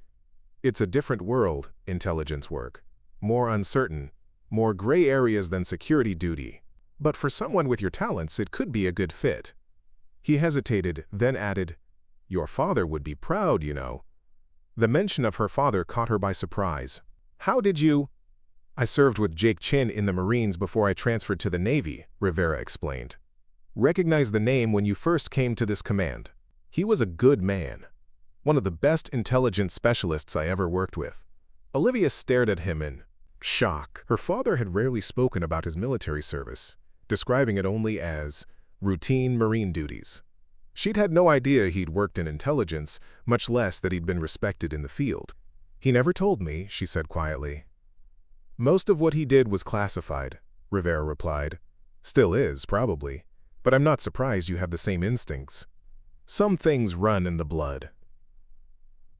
It's a different world, intelligence work. More uncertain, more gray areas than security duty. But for someone with your talents, it could be a good fit. He hesitated, then added, Your father would be proud, you know. The mention of her father caught her by surprise. How did you? I served with Jake Chen in the Marines before I transferred to the Navy, Rivera explained. Recognize the name when you first came to this command. He was a good man. One of the best intelligence specialists I ever worked with. Olivia stared at him in shock. Her father had rarely spoken about his military service, describing it only as routine Marine duties. She'd had no idea he'd worked in intelligence, much less that he'd been respected in the field. He never told me, she said quietly. Most of what he did was classified, Rivera replied. Still is, probably, but I'm not surprised you have the same instincts. Some things run in the blood.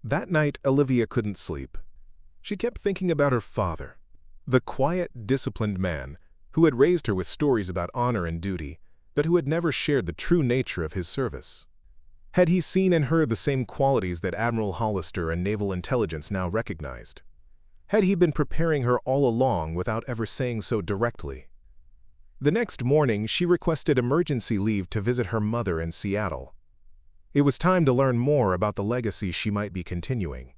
That night, Olivia couldn't sleep. She kept thinking about her father, the quiet, disciplined man who had raised her with stories about honor and duty, but who had never shared the true nature of his service. Had he seen in her the same qualities that Admiral Hollister and Naval Intelligence now recognized? Had he been preparing her all along without ever saying so directly? The next morning, she requested emergency leave to visit her mother in Seattle. It was time to learn more about the legacy she might be continuing.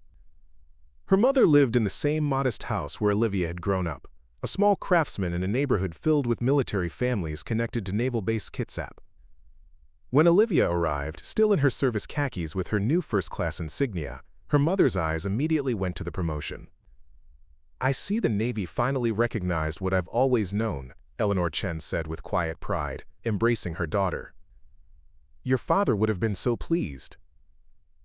Her mother lived in the same modest house where Olivia had grown up, a small craftsman in a neighborhood filled with military families connected to Naval Base Kitsap. When Olivia arrived, still in her service khakis with her new first-class insignia, her mother's eyes immediately went to the promotion. I see the Navy finally recognized what I've always known, Eleanor Chen said with quiet pride, embracing her daughter. Your father would have been so pleased."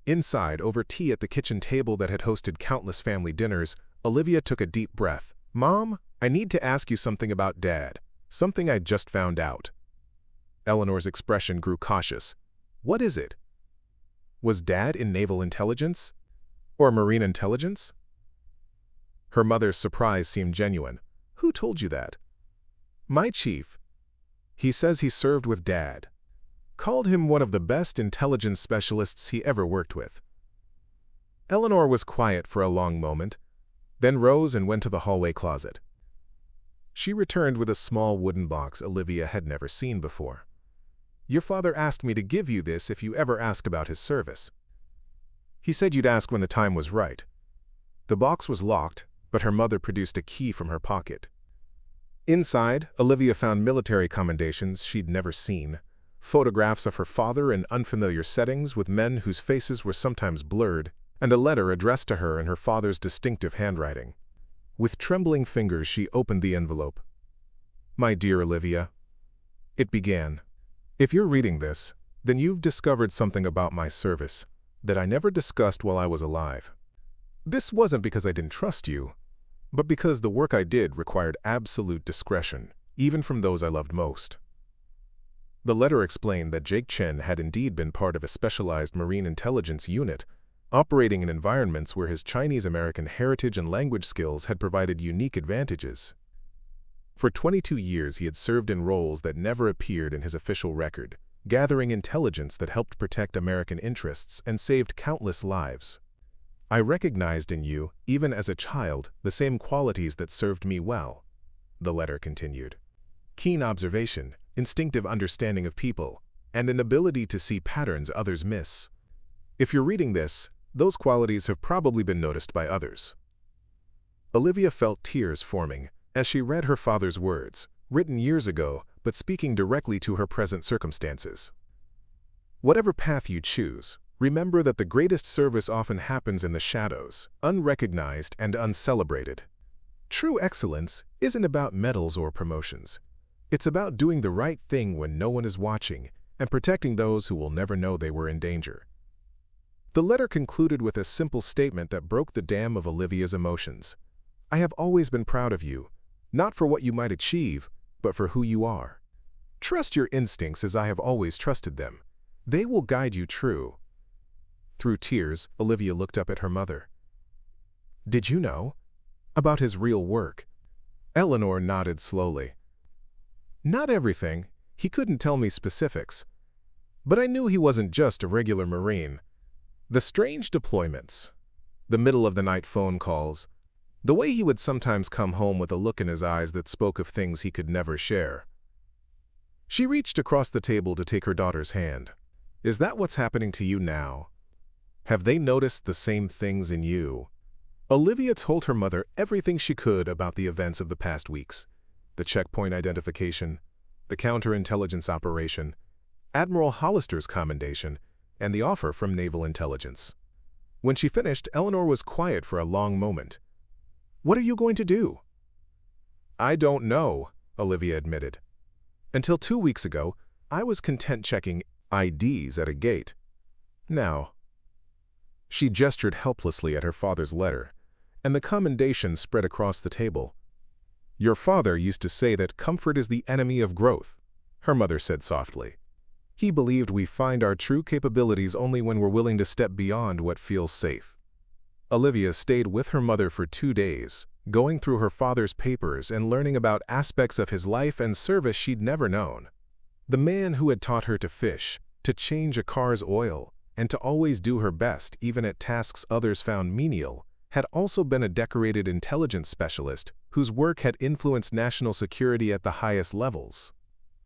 Inside, over tea at the kitchen table that had hosted countless family dinners, Olivia took a deep breath. "Mom, I need to ask you something about Dad. Something I just found out." Eleanor's expression grew cautious. "What is it? Was Dad in naval intelligence? Or marine intelligence?" Her mother's surprise seemed genuine. "Who told you that?" "My chief. He says he served with Dad. Called him one of the best intelligence specialists he ever worked with." Eleanor was quiet for a long moment, then rose and went to the hallway closet. She returned with a small wooden box Olivia had never seen before. "Your father asked me to give you this if you ever ask about his service. He said you'd ask when the time was right." The box was locked, but her mother produced a key from her pocket. Inside, Olivia found military commendations she'd never seen, photographs of her father in unfamiliar settings with men whose faces were sometimes blurred, and a letter addressed to her in her father's distinctive handwriting. With trembling fingers, she opened the envelope. "My dear Olivia," it began, "if you're reading this, then you've discovered something about my service that I never discussed while I was alive. This wasn't because I didn't trust you, but because the work I did required absolute discretion, even from those I loved most." The letter explained that Jake Chen had indeed been part of a specialized marine intelligence unit, operating in environments where his Chinese-American heritage and language skills had provided unique advantages. For 22 years he had served in roles that never appeared in his official record, gathering intelligence that helped protect American interests and saved countless lives. "I recognized in you, even as a child, the same qualities that served me well," the letter continued. "Keen observation, instinctive understanding of people, and an ability to see patterns others miss. If you're reading this, those qualities have probably been noticed by others." Olivia felt tears forming as she read her father's words, written years ago but speaking directly to her present circumstances. "Whatever path you choose, remember that the greatest service often happens in the shadows, unrecognized and uncelebrated. True excellence isn't about medals or promotions. It's about doing the right thing when no one is watching and protecting those who will never know they were in danger." The letter concluded with a simple statement that broke the dam of Olivia's emotions. "I have always been proud of you, not for what you might achieve, but for who you are. Trust your instincts as I have always trusted them. They will guide you true." Through tears, Olivia looked up at her mother. "Did you know about his real work?" Eleanor nodded slowly. "Not everything. He couldn't tell me specifics. But I knew he wasn't just a regular Marine. The strange deployments, the middle-of-the-night phone calls, the way he would sometimes come home with a look in his eyes that spoke of things he could never share." She reached across the table to take her daughter's hand. "Is that what's happening to you now? Have they noticed the same things in you?" Olivia told her mother everything she could about the events of the past weeks. The checkpoint identification, the counterintelligence operation, Admiral Hollister's commendation, and the offer from Naval Intelligence. When she finished, Eleanor was quiet for a long moment. "What are you going to do?" "I don't know," Olivia admitted. "Until 2 weeks ago, I was content checking IDs at a gate. Now—" She gestured helplessly at her father's letter, and the commendation spread across the table. "Your father used to say that comfort is the enemy of growth," her mother said softly. "He believed we find our true capabilities only when we're willing to step beyond what feels safe." Olivia stayed with her mother for 2 days, going through her father's papers and learning about aspects of his life and service she'd never known. The man who had taught her to fish, to change a car's oil, and to always do her best even at tasks others found menial, had also been a decorated intelligence specialist whose work had influenced national security at the highest levels.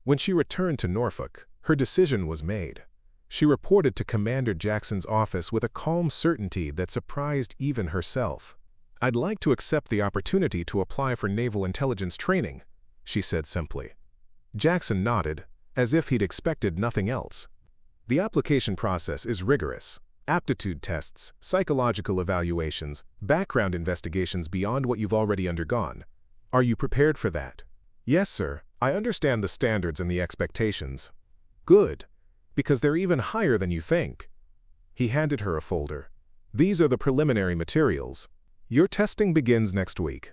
When she returned to Norfolk, her decision was made. She reported to Commander Jackson's office with a calm certainty that surprised even herself. "I'd like to accept the opportunity to apply for naval intelligence training," she said simply. Jackson nodded, as if he'd expected nothing else. "The application process is rigorous. Aptitude tests, psychological evaluations, background investigations beyond what you've already undergone. Are you prepared for that?" "Yes, sir. I understand the standards and the expectations." "Good. Because they're even higher than you think. He handed her a folder. These are the preliminary materials. Your testing begins next week.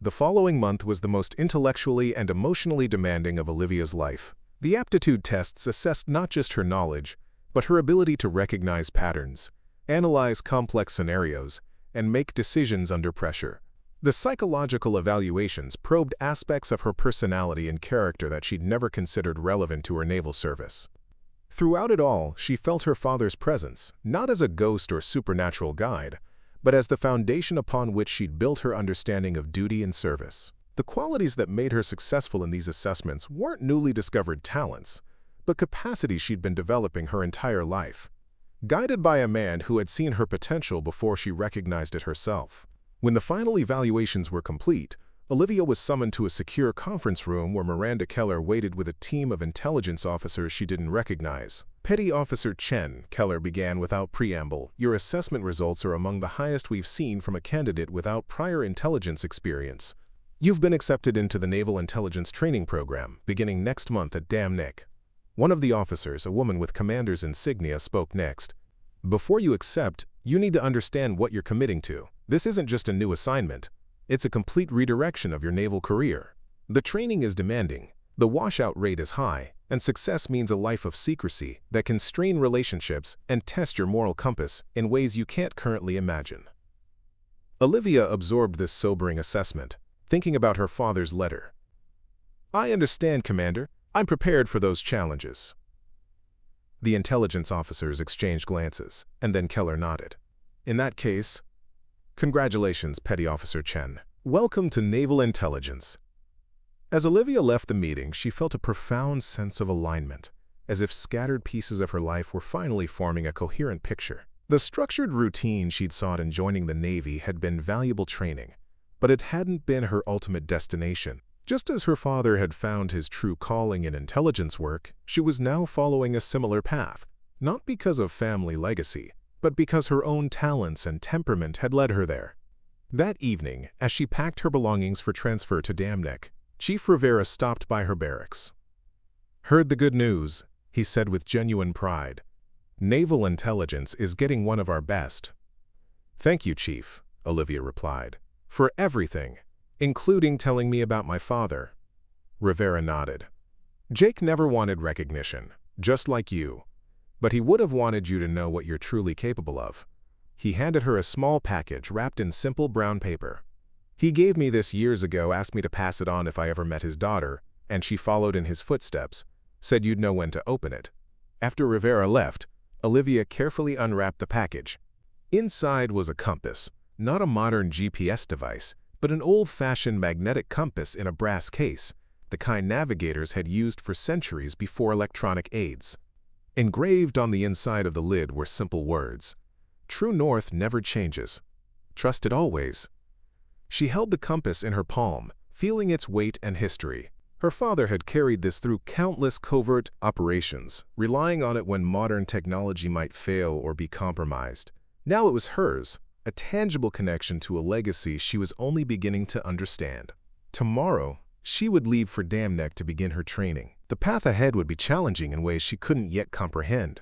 The following month was the most intellectually and emotionally demanding of Olivia's life. The aptitude tests assessed not just her knowledge, but her ability to recognize patterns, analyze complex scenarios, and make decisions under pressure. The psychological evaluations probed aspects of her personality and character that she'd never considered relevant to her naval service. Throughout it all, she felt her father's presence, not as a ghost or supernatural guide, but as the foundation upon which she'd built her understanding of duty and service. The qualities that made her successful in these assessments weren't newly discovered talents, but capacities she'd been developing her entire life, guided by a man who had seen her potential before she recognized it herself. When the final evaluations were complete, Olivia was summoned to a secure conference room where Miranda Keller waited with a team of intelligence officers she didn't recognize. Petty Officer Chen, Keller began without preamble, your assessment results are among the highest we've seen from a candidate without prior intelligence experience. You've been accepted into the Naval Intelligence Training Program, beginning next month at Dam Nick. One of the officers, a woman with commander's insignia, spoke next. Before you accept, you need to understand what you're committing to. This isn't just a new assignment. It's a complete redirection of your naval career. The training is demanding, the washout rate is high, and success means a life of secrecy that can strain relationships and test your moral compass in ways you can't currently imagine. Olivia absorbed this sobering assessment, thinking about her father's letter. I understand, Commander. I'm prepared for those challenges. The intelligence officers exchanged glances, and then Keller nodded. In that case, congratulations, Petty Officer Chen. Welcome to Naval Intelligence. As Olivia left the meeting, she felt a profound sense of alignment, as if scattered pieces of her life were finally forming a coherent picture. The structured routine she'd sought in joining the Navy had been valuable training, but it hadn't been her ultimate destination. Just as her father had found his true calling in intelligence work, she was now following a similar path, not because of family legacy, but because her own talents and temperament had led her there. That evening, as she packed her belongings for transfer to Dam Nick, Chief Rivera stopped by her barracks. Heard the good news, he said with genuine pride. Naval intelligence is getting one of our best. Thank you, Chief, Olivia replied, for everything, including telling me about my father. Rivera nodded. Jake never wanted recognition, just like you, but he would have wanted you to know what you're truly capable of. He handed her a small package wrapped in simple brown paper. He gave me this years ago, asked me to pass it on if I ever met his daughter, and she followed in his footsteps, said you'd know when to open it. After Rivera left, Olivia carefully unwrapped the package. Inside was a compass, not a modern GPS device, but an old-fashioned magnetic compass in a brass case, the kind navigators had used for centuries before electronic aids. Engraved on the inside of the lid were simple words. True north never changes. Trust it always. She held the compass in her palm, feeling its weight and history. Her father had carried this through countless covert operations, relying on it when modern technology might fail or be compromised. Now it was hers, a tangible connection to a legacy she was only beginning to understand. Tomorrow, she would leave for Dam Nick to begin her training. The path ahead would be challenging in ways she couldn't yet comprehend,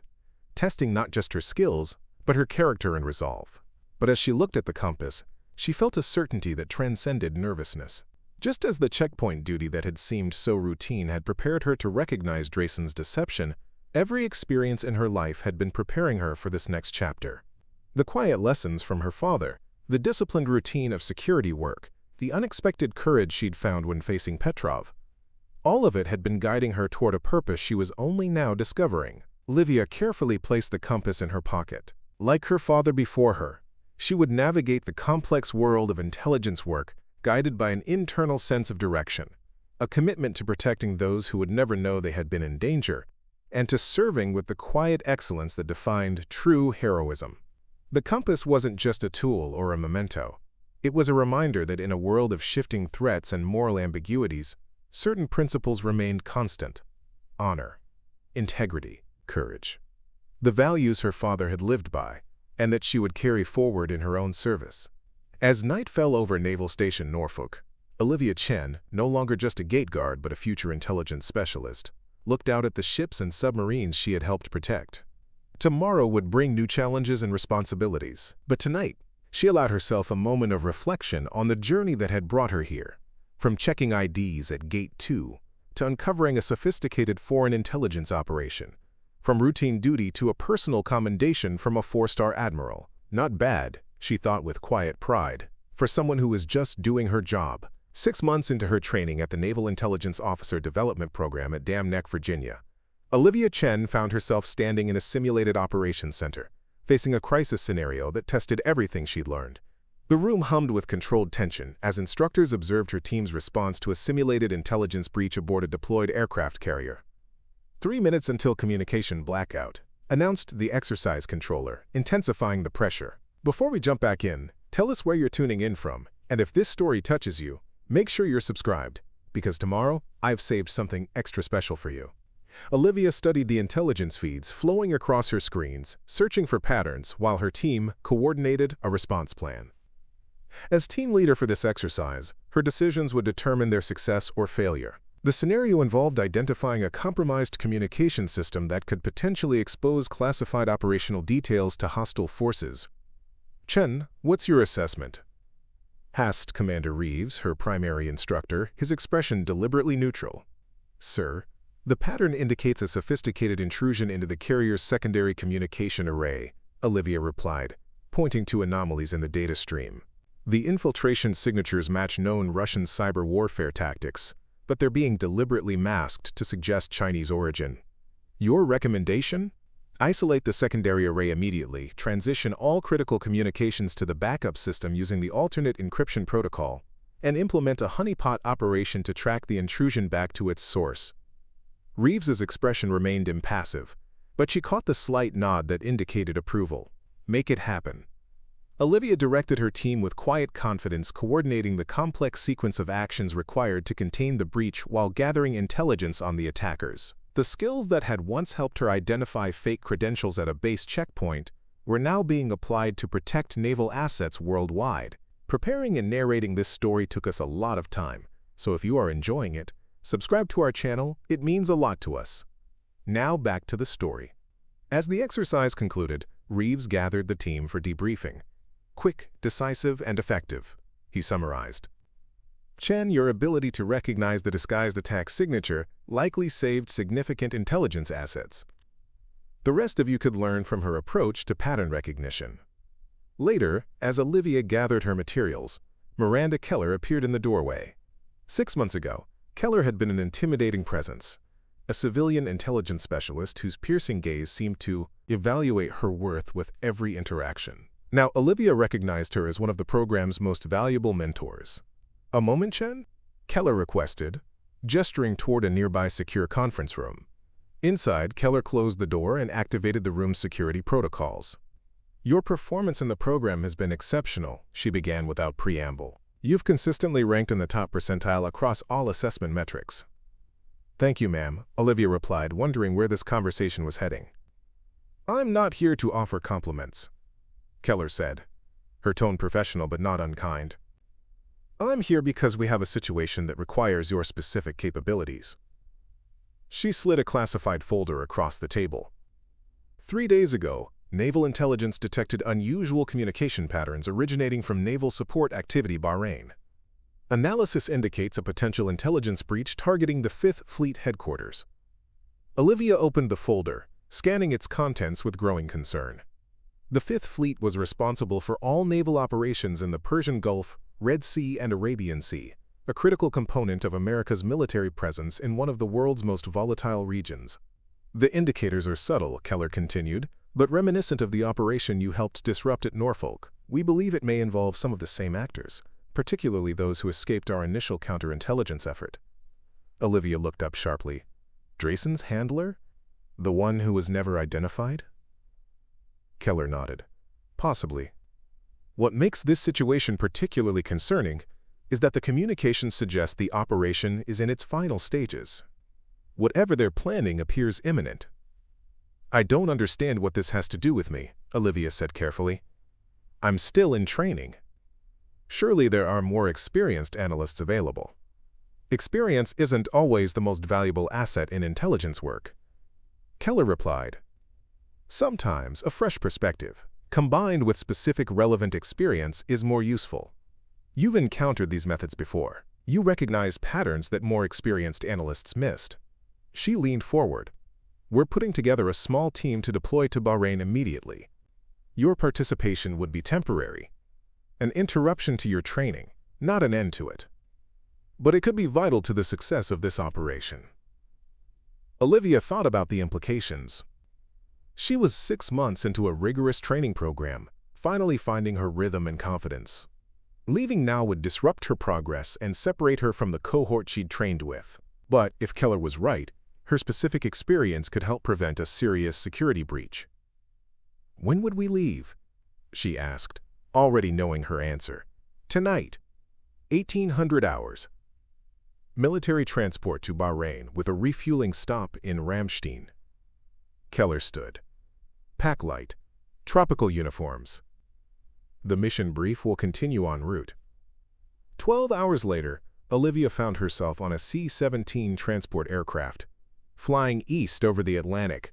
testing not just her skills, but her character and resolve. But as she looked at the compass, she felt a certainty that transcended nervousness. Just as the checkpoint duty that had seemed so routine had prepared her to recognize Drayson's deception, every experience in her life had been preparing her for this next chapter. The quiet lessons from her father, the disciplined routine of security work, the unexpected courage she'd found when facing Petrov. All of it had been guiding her toward a purpose she was only now discovering. Olivia carefully placed the compass in her pocket. Like her father before her, she would navigate the complex world of intelligence work guided by an internal sense of direction, a commitment to protecting those who would never know they had been in danger, and to serving with the quiet excellence that defined true heroism. The compass wasn't just a tool or a memento. It was a reminder that in a world of shifting threats and moral ambiguities, certain principles remained constant: honor, integrity, courage. The values her father had lived by, and that she would carry forward in her own service. As night fell over Naval Station Norfolk, Olivia Chen, no longer just a gate guard but a future intelligence specialist, looked out at the ships and submarines she had helped protect. Tomorrow would bring new challenges and responsibilities, but tonight, she allowed herself a moment of reflection on the journey that had brought her here. From checking IDs at Gate 2 to uncovering a sophisticated foreign intelligence operation, from routine duty to a personal commendation from a 4-star admiral. Not bad, she thought with quiet pride, for someone who was just doing her job. 6 months into her training at the Naval Intelligence Officer Development Program at Dam Neck, Virginia, Olivia Chen found herself standing in a simulated operations center, facing a crisis scenario that tested everything she'd learned. The room hummed with controlled tension as instructors observed her team's response to a simulated intelligence breach aboard a deployed aircraft carrier. 3 minutes until communication blackout, announced the exercise controller, intensifying the pressure. Before we jump back in, tell us where you're tuning in from, and if this story touches you, make sure you're subscribed, because tomorrow I've saved something extra special for you. Olivia studied the intelligence feeds flowing across her screens, searching for patterns while her team coordinated a response plan. As team leader for this exercise, her decisions would determine their success or failure. The scenario involved identifying a compromised communication system that could potentially expose classified operational details to hostile forces. "Chen, what's your assessment?" asked Commander Reeves, her primary instructor, his expression deliberately neutral. "Sir, the pattern indicates a sophisticated intrusion into the carrier's secondary communication array," Olivia replied, pointing to anomalies in the data stream. "The infiltration signatures match known Russian cyber warfare tactics, but they're being deliberately masked to suggest Chinese origin. Your recommendation? Isolate the secondary array immediately, transition all critical communications to the backup system using the alternate encryption protocol, and implement a honeypot operation to track the intrusion back to its source." Reeves's expression remained impassive, but she caught the slight nod that indicated approval. "Make it happen." Olivia directed her team with quiet confidence, coordinating the complex sequence of actions required to contain the breach while gathering intelligence on the attackers. The skills that had once helped her identify fake credentials at a base checkpoint were now being applied to protect naval assets worldwide. Preparing and narrating this story took us a lot of time, so if you are enjoying it, subscribe to our channel, it means a lot to us. Now back to the story. As the exercise concluded, Reeves gathered the team for debriefing. "Quick, decisive, and effective," he summarized. "Chen, your ability to recognize the disguised attack signature likely saved significant intelligence assets. The rest of you could learn from her approach to pattern recognition." Later, as Olivia gathered her materials, Miranda Keller appeared in the doorway. 6 months ago, Keller had been an intimidating presence, a civilian intelligence specialist whose piercing gaze seemed to evaluate her worth with every interaction. Now, Olivia recognized her as one of the program's most valuable mentors. "A moment, Chen?" Keller requested, gesturing toward a nearby secure conference room. Inside, Keller closed the door and activated the room's security protocols. "Your performance in the program has been exceptional," she began without preamble. "You've consistently ranked in the top percentile across all assessment metrics." "Thank you, ma'am," Olivia replied, wondering where this conversation was heading. "I'm not here to offer compliments," Keller said, her tone professional but not unkind. "I'm here because we have a situation that requires your specific capabilities." She slid a classified folder across the table. 3 days ago, Naval Intelligence detected unusual communication patterns originating from Naval Support Activity Bahrain. Analysis indicates a potential intelligence breach targeting the 5th Fleet headquarters. Olivia opened the folder, scanning its contents with growing concern. The 5th Fleet was responsible for all naval operations in the Persian Gulf, Red Sea, and Arabian Sea, a critical component of America's military presence in one of the world's most volatile regions. "The indicators are subtle," Keller continued, "but reminiscent of the operation you helped disrupt at Norfolk. We believe it may involve some of the same actors, particularly those who escaped our initial counterintelligence effort." Olivia looked up sharply. "Drayson's handler? The one who was never identified?" Keller nodded. "Possibly. What makes this situation particularly concerning is that the communications suggest the operation is in its final stages. Whatever they're planning appears imminent." "I don't understand what this has to do with me," Olivia said carefully. "I'm still in training. Surely there are more experienced analysts available." Experience isn't always the most valuable asset in intelligence work. Keller replied, sometimes a fresh perspective, combined with specific relevant experience, is more useful. You've encountered these methods before. You recognize patterns that more experienced analysts missed. She leaned forward. We're putting together a small team to deploy to Bahrain immediately. Your participation would be temporary. An interruption to your training, not an end to it. But it could be vital to the success of this operation. Olivia thought about the implications. She was 6 months into a rigorous training program, finally finding her rhythm and confidence. Leaving now would disrupt her progress and separate her from the cohort she'd trained with. But if Keller was right, her specific experience could help prevent a serious security breach. When would we leave? She asked, already knowing her answer. Tonight. 1800 hours. Military transport to Bahrain with a refueling stop in Ramstein. Keller stood. Pack light. Tropical uniforms. The mission brief will continue en route. 12 hours later, Olivia found herself on a C-17 transport aircraft, flying east over the Atlantic.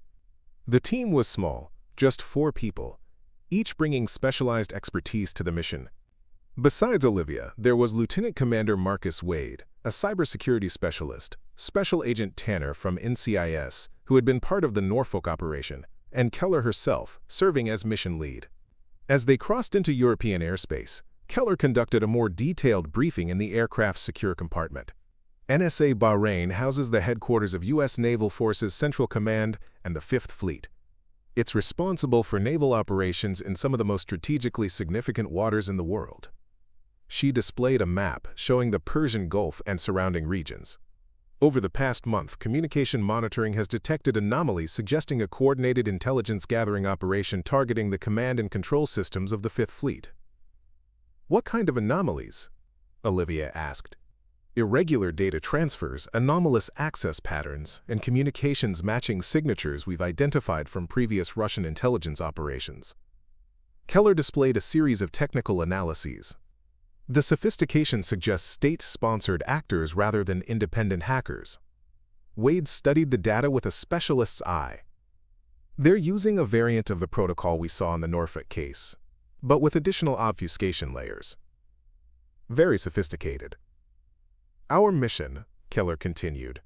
The team was small, just 4 people, each bringing specialized expertise to the mission. Besides Olivia, there was Lieutenant Commander Marcus Wade, a cybersecurity specialist, Special Agent Tanner from NCIS, who had been part of the Norfolk operation, and Keller herself, serving as mission lead. As they crossed into European airspace, Keller conducted a more detailed briefing in the aircraft's secure compartment. NSA Bahrain houses the headquarters of U.S. Naval Forces Central Command and the Fifth Fleet. It's responsible for naval operations in some of the most strategically significant waters in the world. She displayed a map showing the Persian Gulf and surrounding regions. Over the past month, communication monitoring has detected anomalies suggesting a coordinated intelligence-gathering operation targeting the command and control systems of the Fifth Fleet. What kind of anomalies? Olivia asked. Irregular data transfers, anomalous access patterns, and communications matching signatures we've identified from previous Russian intelligence operations. Keller displayed a series of technical analyses. The sophistication suggests state-sponsored actors rather than independent hackers. Wade studied the data with a specialist's eye. They're using a variant of the protocol we saw in the Norfolk case, but with additional obfuscation layers. Very sophisticated. Our mission, Keller continued,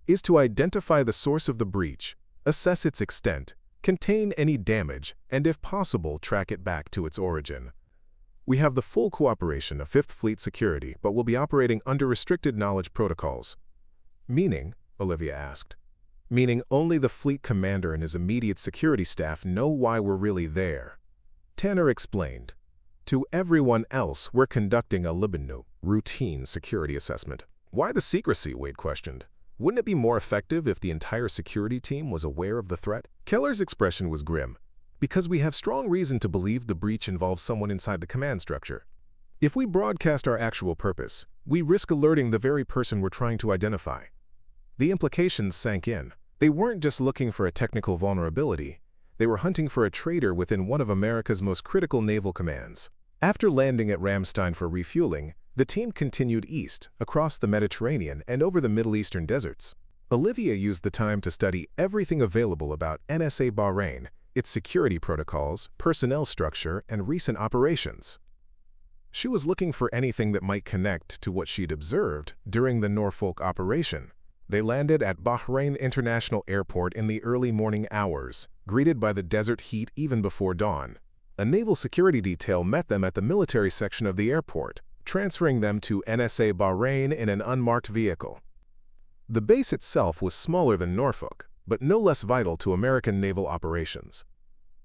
is to identify the source of the breach, assess its extent, contain any damage, and if possible, track it back to its origin. We have the full cooperation of Fifth Fleet Security, but will be operating under restricted knowledge protocols. Meaning, Olivia asked. Meaning only the fleet commander and his immediate security staff know why we're really there. Tanner explained. To everyone else, we're conducting a Libanu, routine security assessment. Why the secrecy? Wade questioned. Wouldn't it be more effective if the entire security team was aware of the threat? Keller's expression was grim. Because we have strong reason to believe the breach involves someone inside the command structure. If we broadcast our actual purpose, we risk alerting the very person we're trying to identify. The implications sank in. They weren't just looking for a technical vulnerability. They were hunting for a traitor within one of America's most critical naval commands. After landing at Ramstein for refueling, the team continued east, across the Mediterranean and over the Middle Eastern deserts. Olivia used the time to study everything available about NSA Bahrain, its security protocols, personnel structure, and recent operations. She was looking for anything that might connect to what she'd observed during the Norfolk operation. They landed at Bahrain International Airport in the early morning hours, greeted by the desert heat even before dawn. A naval security detail met them at the military section of the airport, transferring them to NSA Bahrain in an unmarked vehicle. The base itself was smaller than Norfolk, but no less vital to American naval operations.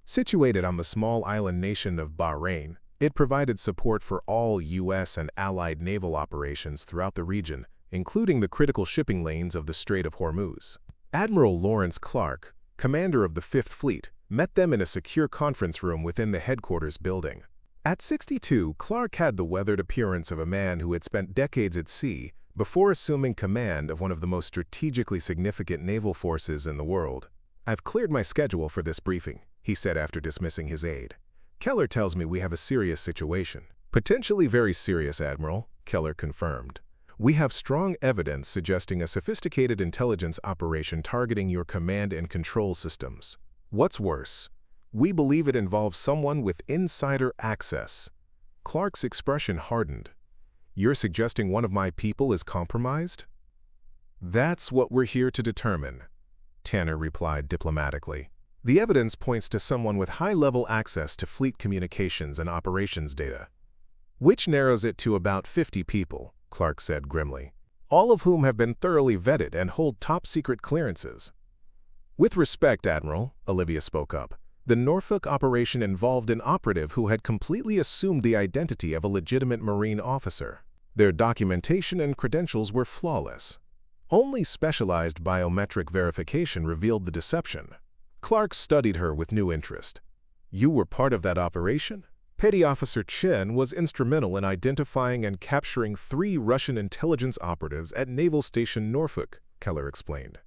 Situated on the small island nation of Bahrain, it provided support for all U.S. and Allied naval operations throughout the region, including the critical shipping lanes of the Strait of Hormuz. Admiral Lawrence Clark, commander of the Fifth Fleet, met them in a secure conference room within the headquarters building. At 62, Clark had the weathered appearance of a man who had spent decades at sea before assuming command of one of the most strategically significant naval forces in the world. I've cleared my schedule for this briefing, he said after dismissing his aide. Keller tells me we have a serious situation. Potentially very serious, Admiral, Keller confirmed. We have strong evidence suggesting a sophisticated intelligence operation targeting your command and control systems. What's worse, we believe it involves someone with insider access." Clark's expression hardened. "You're suggesting one of my people is compromised?" "That's what we're here to determine," Tanner replied diplomatically. "The evidence points to someone with high-level access to fleet communications and operations data, which narrows it to about 50 people," Clark said grimly, "all of whom have been thoroughly vetted and hold top-secret clearances." "With respect, Admiral," Olivia spoke up, "the Norfolk operation involved an operative who had completely assumed the identity of a legitimate Marine officer. Their documentation and credentials were flawless. Only specialized biometric verification revealed the deception." Clark studied her with new interest. "You were part of that operation?" "Petty Officer Chen was instrumental in identifying and capturing 3 Russian intelligence operatives at Naval Station Norfolk," Keller explained.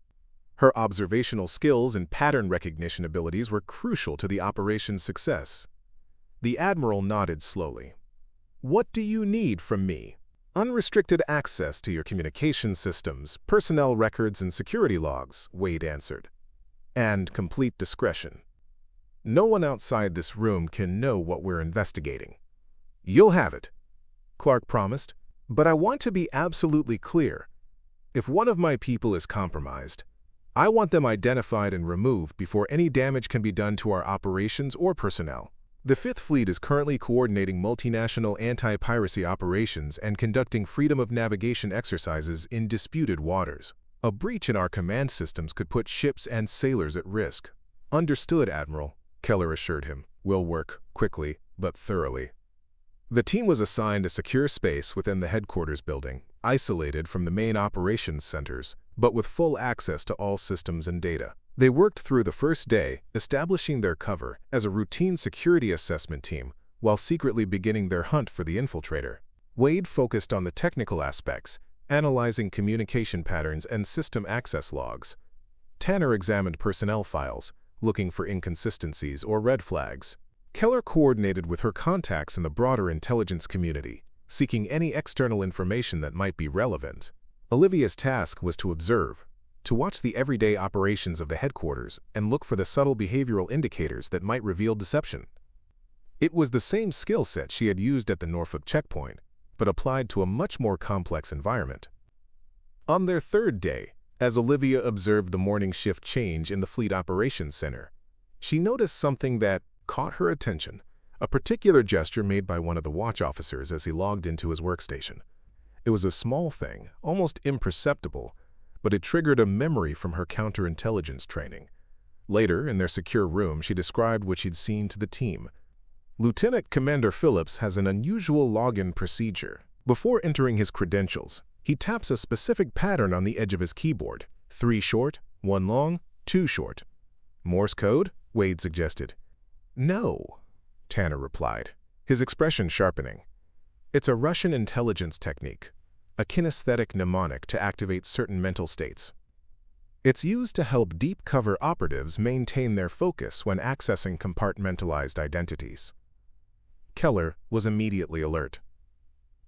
"Her observational skills and pattern recognition abilities were crucial to the operation's success." The Admiral nodded slowly. "What do you need from me?" "Unrestricted access to your communication systems, personnel records, and security logs," Wade answered. "And complete discretion. No one outside this room can know what we're investigating." "You'll have it," Clark promised. "But I want to be absolutely clear. If one of my people is compromised, I want them identified and removed before any damage can be done to our operations or personnel." The Fifth Fleet is currently coordinating multinational anti-piracy operations and conducting freedom of navigation exercises in disputed waters. A breach in our command systems could put ships and sailors at risk. "Understood, Admiral," Keller assured him. "We'll work quickly, but thoroughly." The team was assigned a secure space within the headquarters building, isolated from the main operations centers, but with full access to all systems and data. They worked through the first day, establishing their cover as a routine security assessment team while secretly beginning their hunt for the infiltrator. Wade focused on the technical aspects, analyzing communication patterns and system access logs. Tanner examined personnel files, looking for inconsistencies or red flags. Keller coordinated with her contacts in the broader intelligence community, seeking any external information that might be relevant. Olivia's task was to observe, to watch the everyday operations of the headquarters and look for the subtle behavioral indicators that might reveal deception. It was the same skill set she had used at the Norfolk checkpoint, but applied to a much more complex environment. On their third day, as Olivia observed the morning shift change in the Fleet Operations Center, she noticed something that caught her attention, a particular gesture made by one of the watch officers as he logged into his workstation. It was a small thing, almost imperceptible, but it triggered a memory from her counterintelligence training. Later, in their secure room, she described what she'd seen to the team. "Lieutenant Commander Phillips has an unusual login procedure. Before entering his credentials, he taps a specific pattern on the edge of his keyboard. 3 short, 1 long, 2 short." "Morse code?" Wade suggested. "No," Tanner replied, his expression sharpening. "It's a Russian intelligence technique, a kinesthetic mnemonic to activate certain mental states. It's used to help deep cover operatives maintain their focus when accessing compartmentalized identities." Keller was immediately alert.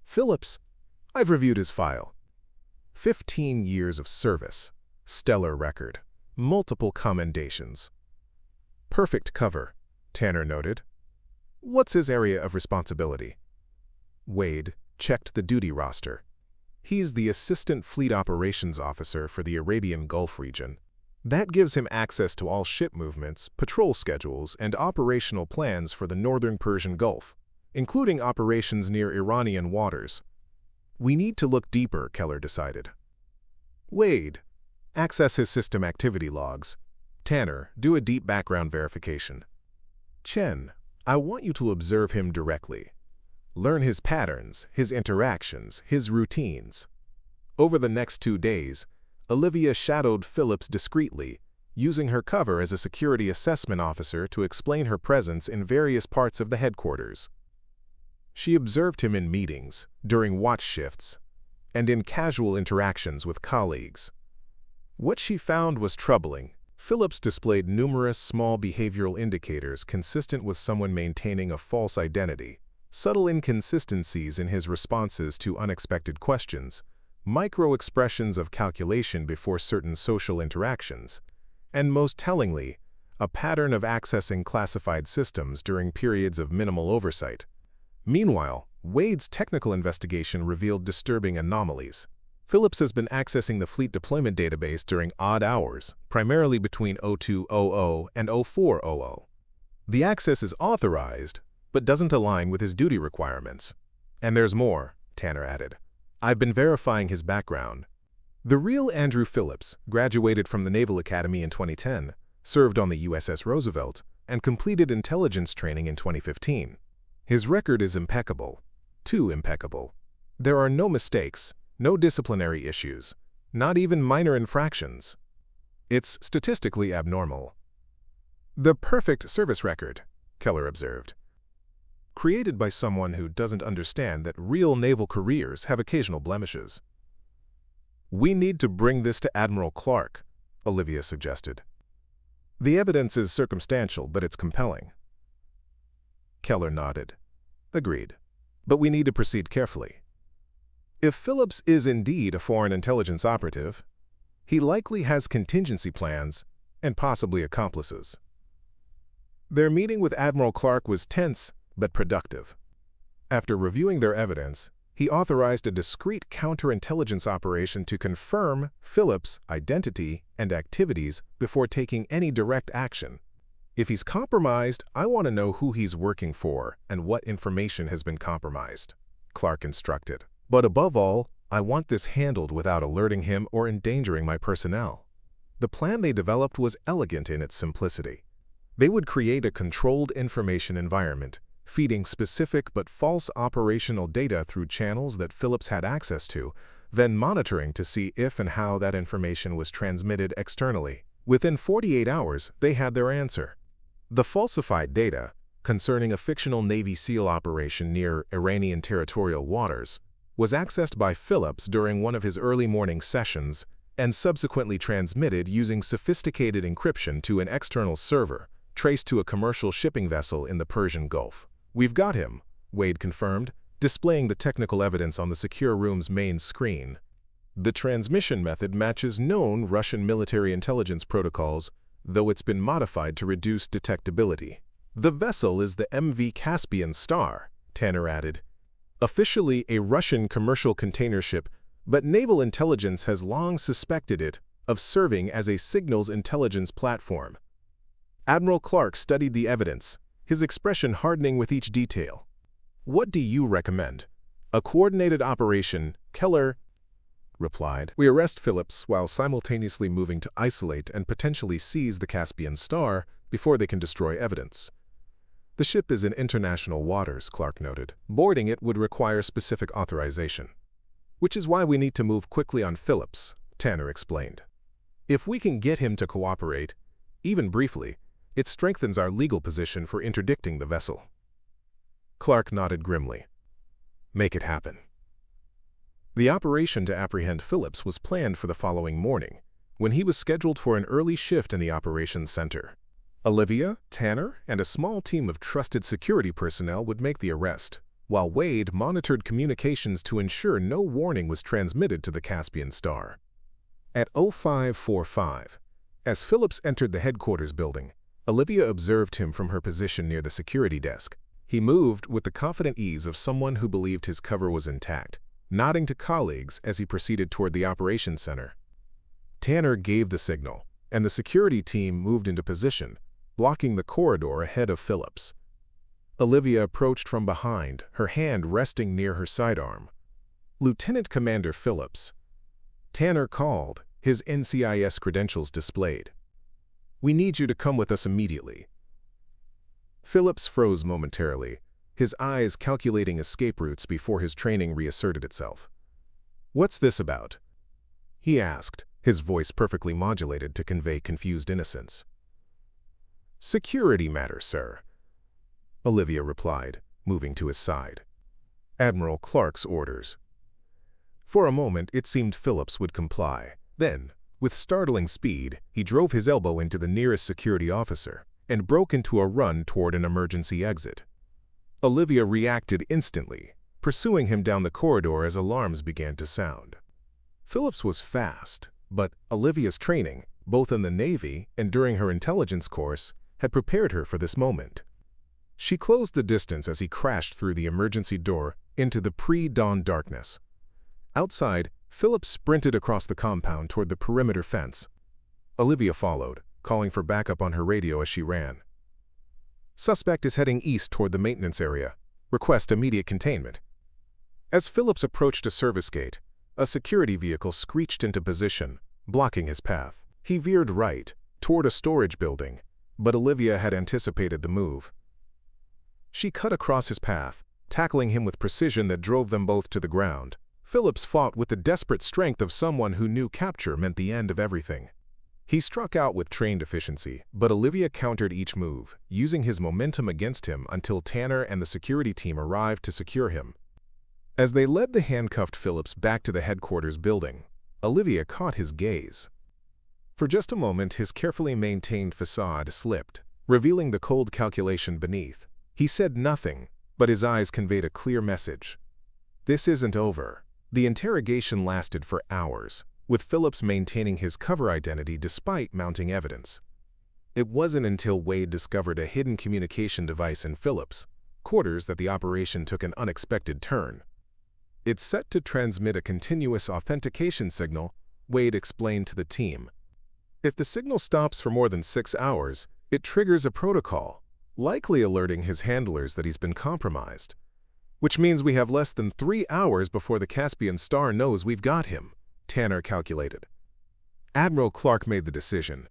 "Phillips, I've reviewed his file. 15 years of service, stellar record, multiple commendations." "Perfect cover," Tanner noted. "What's his area of responsibility?" Wade checked the duty roster. "He's the Assistant Fleet Operations Officer for the Arabian Gulf region. That gives him access to all ship movements, patrol schedules, and operational plans for the northern Persian Gulf, including operations near Iranian waters." "We need to look deeper," Keller decided. "Wade, access his system activity logs. Tanner, do a deep background verification. Chen, I want you to observe him directly. Learn his patterns, his interactions, his routines." Over the next 2 days, Olivia shadowed Phillips discreetly, using her cover as a security assessment officer to explain her presence in various parts of the headquarters. She observed him in meetings, during watch shifts, and in casual interactions with colleagues. What she found was troubling. Phillips displayed numerous small behavioral indicators consistent with someone maintaining a false identity, subtle inconsistencies in his responses to unexpected questions, micro-expressions of calculation before certain social interactions, and most tellingly, a pattern of accessing classified systems during periods of minimal oversight. Meanwhile, Wade's technical investigation revealed disturbing anomalies. Phillips has been accessing the fleet deployment database during odd hours, primarily between 0200 and 0400. The access is authorized, but doesn't align with his duty requirements. And there's more, Tanner added. I've been verifying his background. The real Andrew Phillips graduated from the Naval Academy in 2010, served on the USS Roosevelt, and completed intelligence training in 2015. His record is impeccable. Too impeccable. There are no mistakes, no disciplinary issues, not even minor infractions. It's statistically abnormal. The perfect service record, Keller observed. Created by someone who doesn't understand that real naval careers have occasional blemishes. We need to bring this to Admiral Clark, Olivia suggested. The evidence is circumstantial, but it's compelling. Keller nodded. Agreed. But we need to proceed carefully. If Phillips is indeed a foreign intelligence operative, he likely has contingency plans and possibly accomplices. Their meeting with Admiral Clark was tense but productive. After reviewing their evidence, he authorized a discreet counterintelligence operation to confirm Phillips' identity and activities before taking any direct action. If he's compromised, I want to know who he's working for and what information has been compromised, Clark instructed. But above all, I want this handled without alerting him or endangering my personnel. The plan they developed was elegant in its simplicity. They would create a controlled information environment, feeding specific but false operational data through channels that Phillips had access to, then monitoring to see if and how that information was transmitted externally. Within 48 hours, they had their answer. The falsified data, concerning a fictional Navy SEAL operation near Iranian territorial waters, was accessed by Phillips during one of his early morning sessions and subsequently transmitted using sophisticated encryption to an external server, traced to a commercial shipping vessel in the Persian Gulf. We've got him, Wade confirmed, displaying the technical evidence on the secure room's main screen. The transmission method matches known Russian military intelligence protocols, though it's been modified to reduce detectability. The vessel is the MV Caspian Star, Tanner added. Officially a Russian commercial container ship, but naval intelligence has long suspected it of serving as a signals intelligence platform. Admiral Clark studied the evidence, his expression hardening with each detail. What do you recommend? A coordinated operation, Keller replied. We arrest Phillips while simultaneously moving to isolate and potentially seize the Caspian Star before they can destroy evidence. The ship is in international waters, Clark noted. Boarding it would require specific authorization. Which is why we need to move quickly on Phillips, Tanner explained. If we can get him to cooperate, even briefly, it strengthens our legal position for interdicting the vessel. Clark nodded grimly. Make it happen. The operation to apprehend Phillips was planned for the following morning, when he was scheduled for an early shift in the operations center. Olivia, Tanner, and a small team of trusted security personnel would make the arrest, while Wade monitored communications to ensure no warning was transmitted to the Caspian Star. At 0545, as Phillips entered the headquarters building, Olivia observed him from her position near the security desk. He moved with the confident ease of someone who believed his cover was intact, nodding to colleagues as he proceeded toward the operations center. Tanner gave the signal, and the security team moved into position, blocking the corridor ahead of Phillips. Olivia approached from behind, her hand resting near her sidearm. Lieutenant Commander Phillips. Tanner called, his NCIS credentials displayed. We need you to come with us immediately. Phillips froze momentarily, his eyes calculating escape routes before his training reasserted itself. What's this about? He asked, his voice perfectly modulated to convey confused innocence. Security matters, sir, Olivia replied, moving to his side. Admiral Clark's orders. For a moment, it seemed Phillips would comply. Then, with startling speed, he drove his elbow into the nearest security officer and broke into a run toward an emergency exit. Olivia reacted instantly, pursuing him down the corridor as alarms began to sound. Phillips was fast, but Olivia's training, both in the Navy and during her intelligence course, had prepared her for this moment. She closed the distance as he crashed through the emergency door into the pre-dawn darkness. Outside, Phillips sprinted across the compound toward the perimeter fence. Olivia followed, calling for backup on her radio as she ran. Suspect is heading east toward the maintenance area. Request immediate containment. As Phillips approached a service gate, a security vehicle screeched into position, blocking his path. He veered right, toward a storage building, but Olivia had anticipated the move. She cut across his path, tackling him with precision that drove them both to the ground. Phillips fought with the desperate strength of someone who knew capture meant the end of everything. He struck out with trained efficiency, but Olivia countered each move, using his momentum against him until Tanner and the security team arrived to secure him. As they led the handcuffed Phillips back to the headquarters building, Olivia caught his gaze. For just a moment, his carefully maintained facade slipped, revealing the cold calculation beneath. He said nothing, but his eyes conveyed a clear message. This isn't over. The interrogation lasted for hours, with Phillips maintaining his cover identity despite mounting evidence. It wasn't until Wade discovered a hidden communication device in Phillips' quarters that the operation took an unexpected turn. It's set to transmit a continuous authentication signal, Wade explained to the team. If the signal stops for more than 6 hours, it triggers a protocol, likely alerting his handlers that he's been compromised. Which means we have less than 3 hours before the Caspian Star knows we've got him, Tanner calculated. Admiral Clark made the decision.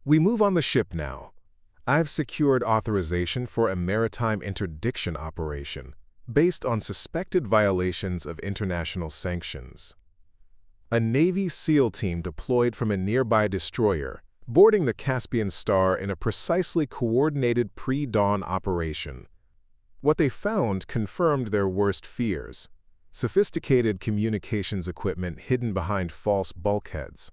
We move on the ship now. I've secured authorization for a maritime interdiction operation based on suspected violations of international sanctions. A Navy SEAL team deployed from a nearby destroyer, boarding the Caspian Star in a precisely coordinated pre-dawn operation. What they found confirmed their worst fears: sophisticated communications equipment hidden behind false bulkheads,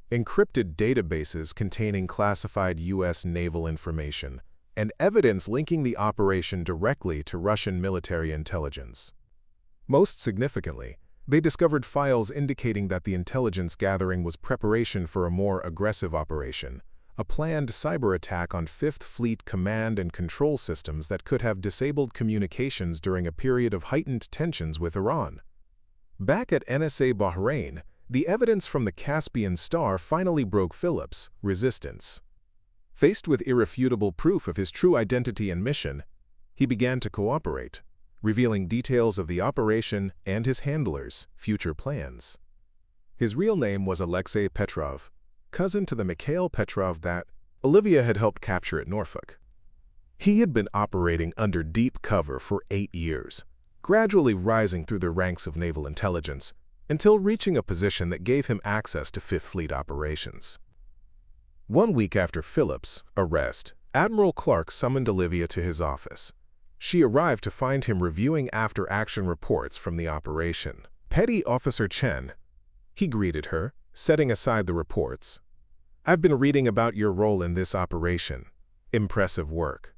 encrypted databases containing classified U.S. naval information, and evidence linking the operation directly to Russian military intelligence. Most significantly, they discovered files indicating that the intelligence gathering was preparation for a more aggressive operation, a planned cyber attack on Fifth Fleet command and control systems that could have disabled communications during a period of heightened tensions with Iran. Back at NSA Bahrain, the evidence from the Caspian Star finally broke Phillips' resistance. Faced with irrefutable proof of his true identity and mission, he began to cooperate, revealing details of the operation and his handlers' future plans. His real name was Alexei Petrov, cousin to the Mikhail Petrov that Olivia had helped capture at Norfolk. He had been operating under deep cover for 8 years, gradually rising through the ranks of naval intelligence until reaching a position that gave him access to Fifth Fleet operations. 1 week after Phillips' arrest, Admiral Clark summoned Olivia to his office. She arrived to find him reviewing after-action reports from the operation. Petty Officer Chen, he greeted her, setting aside the reports. I've been reading about your role in this operation. Impressive work.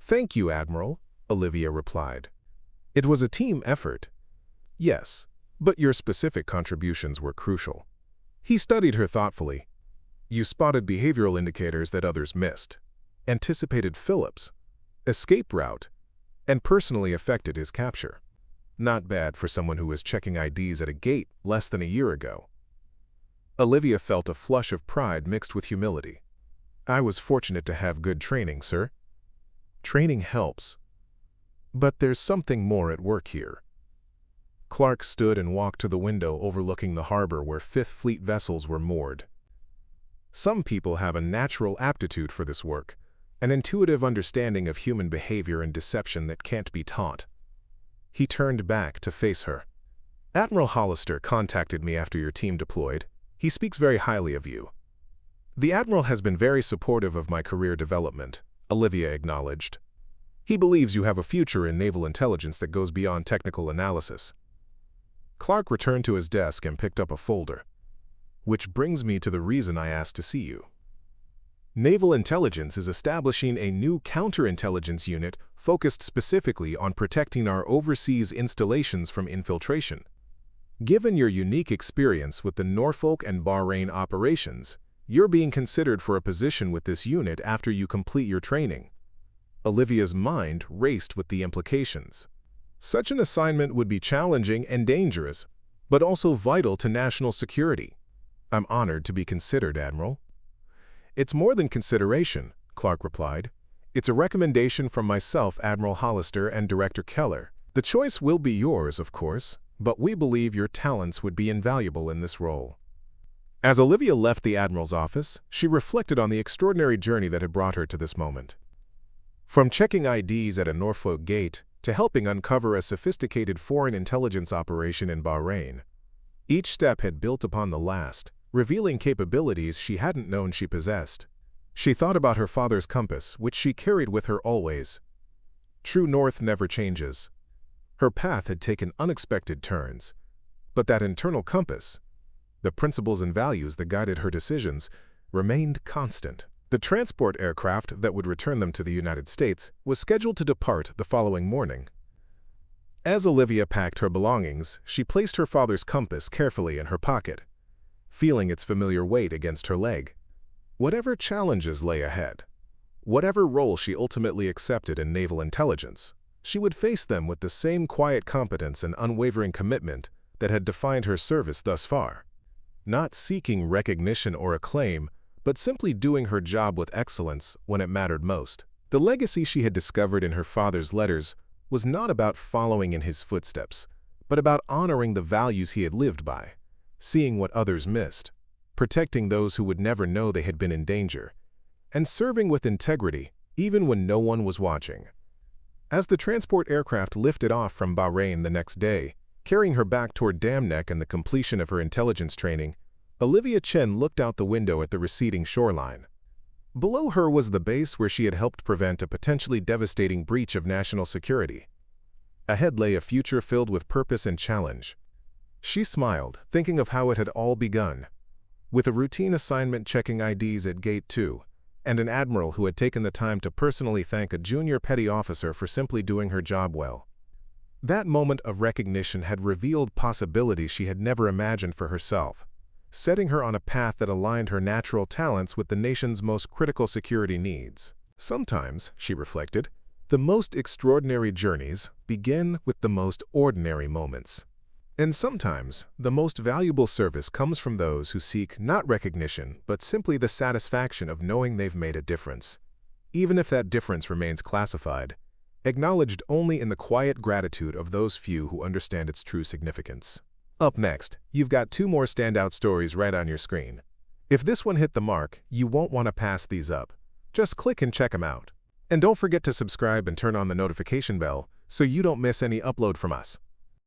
Thank you, Admiral, Olivia replied. It was a team effort. Yes, but your specific contributions were crucial. He studied her thoughtfully. You spotted behavioral indicators that others missed, anticipated Phillips' escape route, and personally affected his capture. Not bad for someone who was checking IDs at a gate less than a year ago. Olivia felt a flush of pride mixed with humility. I was fortunate to have good training, sir. Training helps. But there's something more at work here. Clark stood and walked to the window overlooking the harbor where Fifth Fleet vessels were moored. Some people have a natural aptitude for this work, an intuitive understanding of human behavior and deception that can't be taught. He turned back to face her. Admiral Hollister contacted me after your team deployed. He speaks very highly of you. The Admiral has been very supportive of my career development, Olivia acknowledged. He believes you have a future in naval intelligence that goes beyond technical analysis. Clark returned to his desk and picked up a folder. Which brings me to the reason I asked to see you. Naval Intelligence is establishing a new counterintelligence unit focused specifically on protecting our overseas installations from infiltration. Given your unique experience with the Norfolk and Bahrain operations, you're being considered for a position with this unit after you complete your training. Olivia's mind raced with the implications. Such an assignment would be challenging and dangerous, but also vital to national security. I'm honored to be considered, Admiral. It's more than consideration, Clark replied. It's a recommendation from myself, Admiral Hollister, and Director Keller. The choice will be yours, of course, but we believe your talents would be invaluable in this role. As Olivia left the Admiral's office, she reflected on the extraordinary journey that had brought her to this moment. From checking IDs at a Norfolk gate to helping uncover a sophisticated foreign intelligence operation in Bahrain, each step had built upon the last, revealing capabilities she hadn't known she possessed. She thought about her father's compass, which she carried with her always. True north never changes. Her path had taken unexpected turns, but that internal compass, the principles and values that guided her decisions, remained constant. The transport aircraft that would return them to the United States was scheduled to depart the following morning. As Olivia packed her belongings, she placed her father's compass carefully in her pocket, feeling its familiar weight against her leg. Whatever challenges lay ahead, whatever role she ultimately accepted in naval intelligence, she would face them with the same quiet competence and unwavering commitment that had defined her service thus far. Not seeking recognition or acclaim, but simply doing her job with excellence when it mattered most. The legacy she had discovered in her father's letters was not about following in his footsteps, but about honoring the values he had lived by, seeing what others missed, protecting those who would never know they had been in danger, and serving with integrity even when no one was watching. As the transport aircraft lifted off from Bahrain the next day, carrying her back toward Dam Neck and the completion of her intelligence training, Olivia Chen looked out the window at the receding shoreline. Below her was the base where she had helped prevent a potentially devastating breach of national security. Ahead lay a future filled with purpose and challenge. She smiled, thinking of how it had all begun, with a routine assignment checking IDs at Gate 2, and an admiral who had taken the time to personally thank a junior petty officer for simply doing her job well. That moment of recognition had revealed possibilities she had never imagined for herself, setting her on a path that aligned her natural talents with the nation's most critical security needs. Sometimes, she reflected, the most extraordinary journeys begin with the most ordinary moments. And sometimes, the most valuable service comes from those who seek not recognition, but simply the satisfaction of knowing they've made a difference, even if that difference remains classified, acknowledged only in the quiet gratitude of those few who understand its true significance. Up next, you've got 2 more standout stories right on your screen. If this one hit the mark, you won't want to pass these up. Just click and check them out. And don't forget to subscribe and turn on the notification bell so you don't miss any upload from us.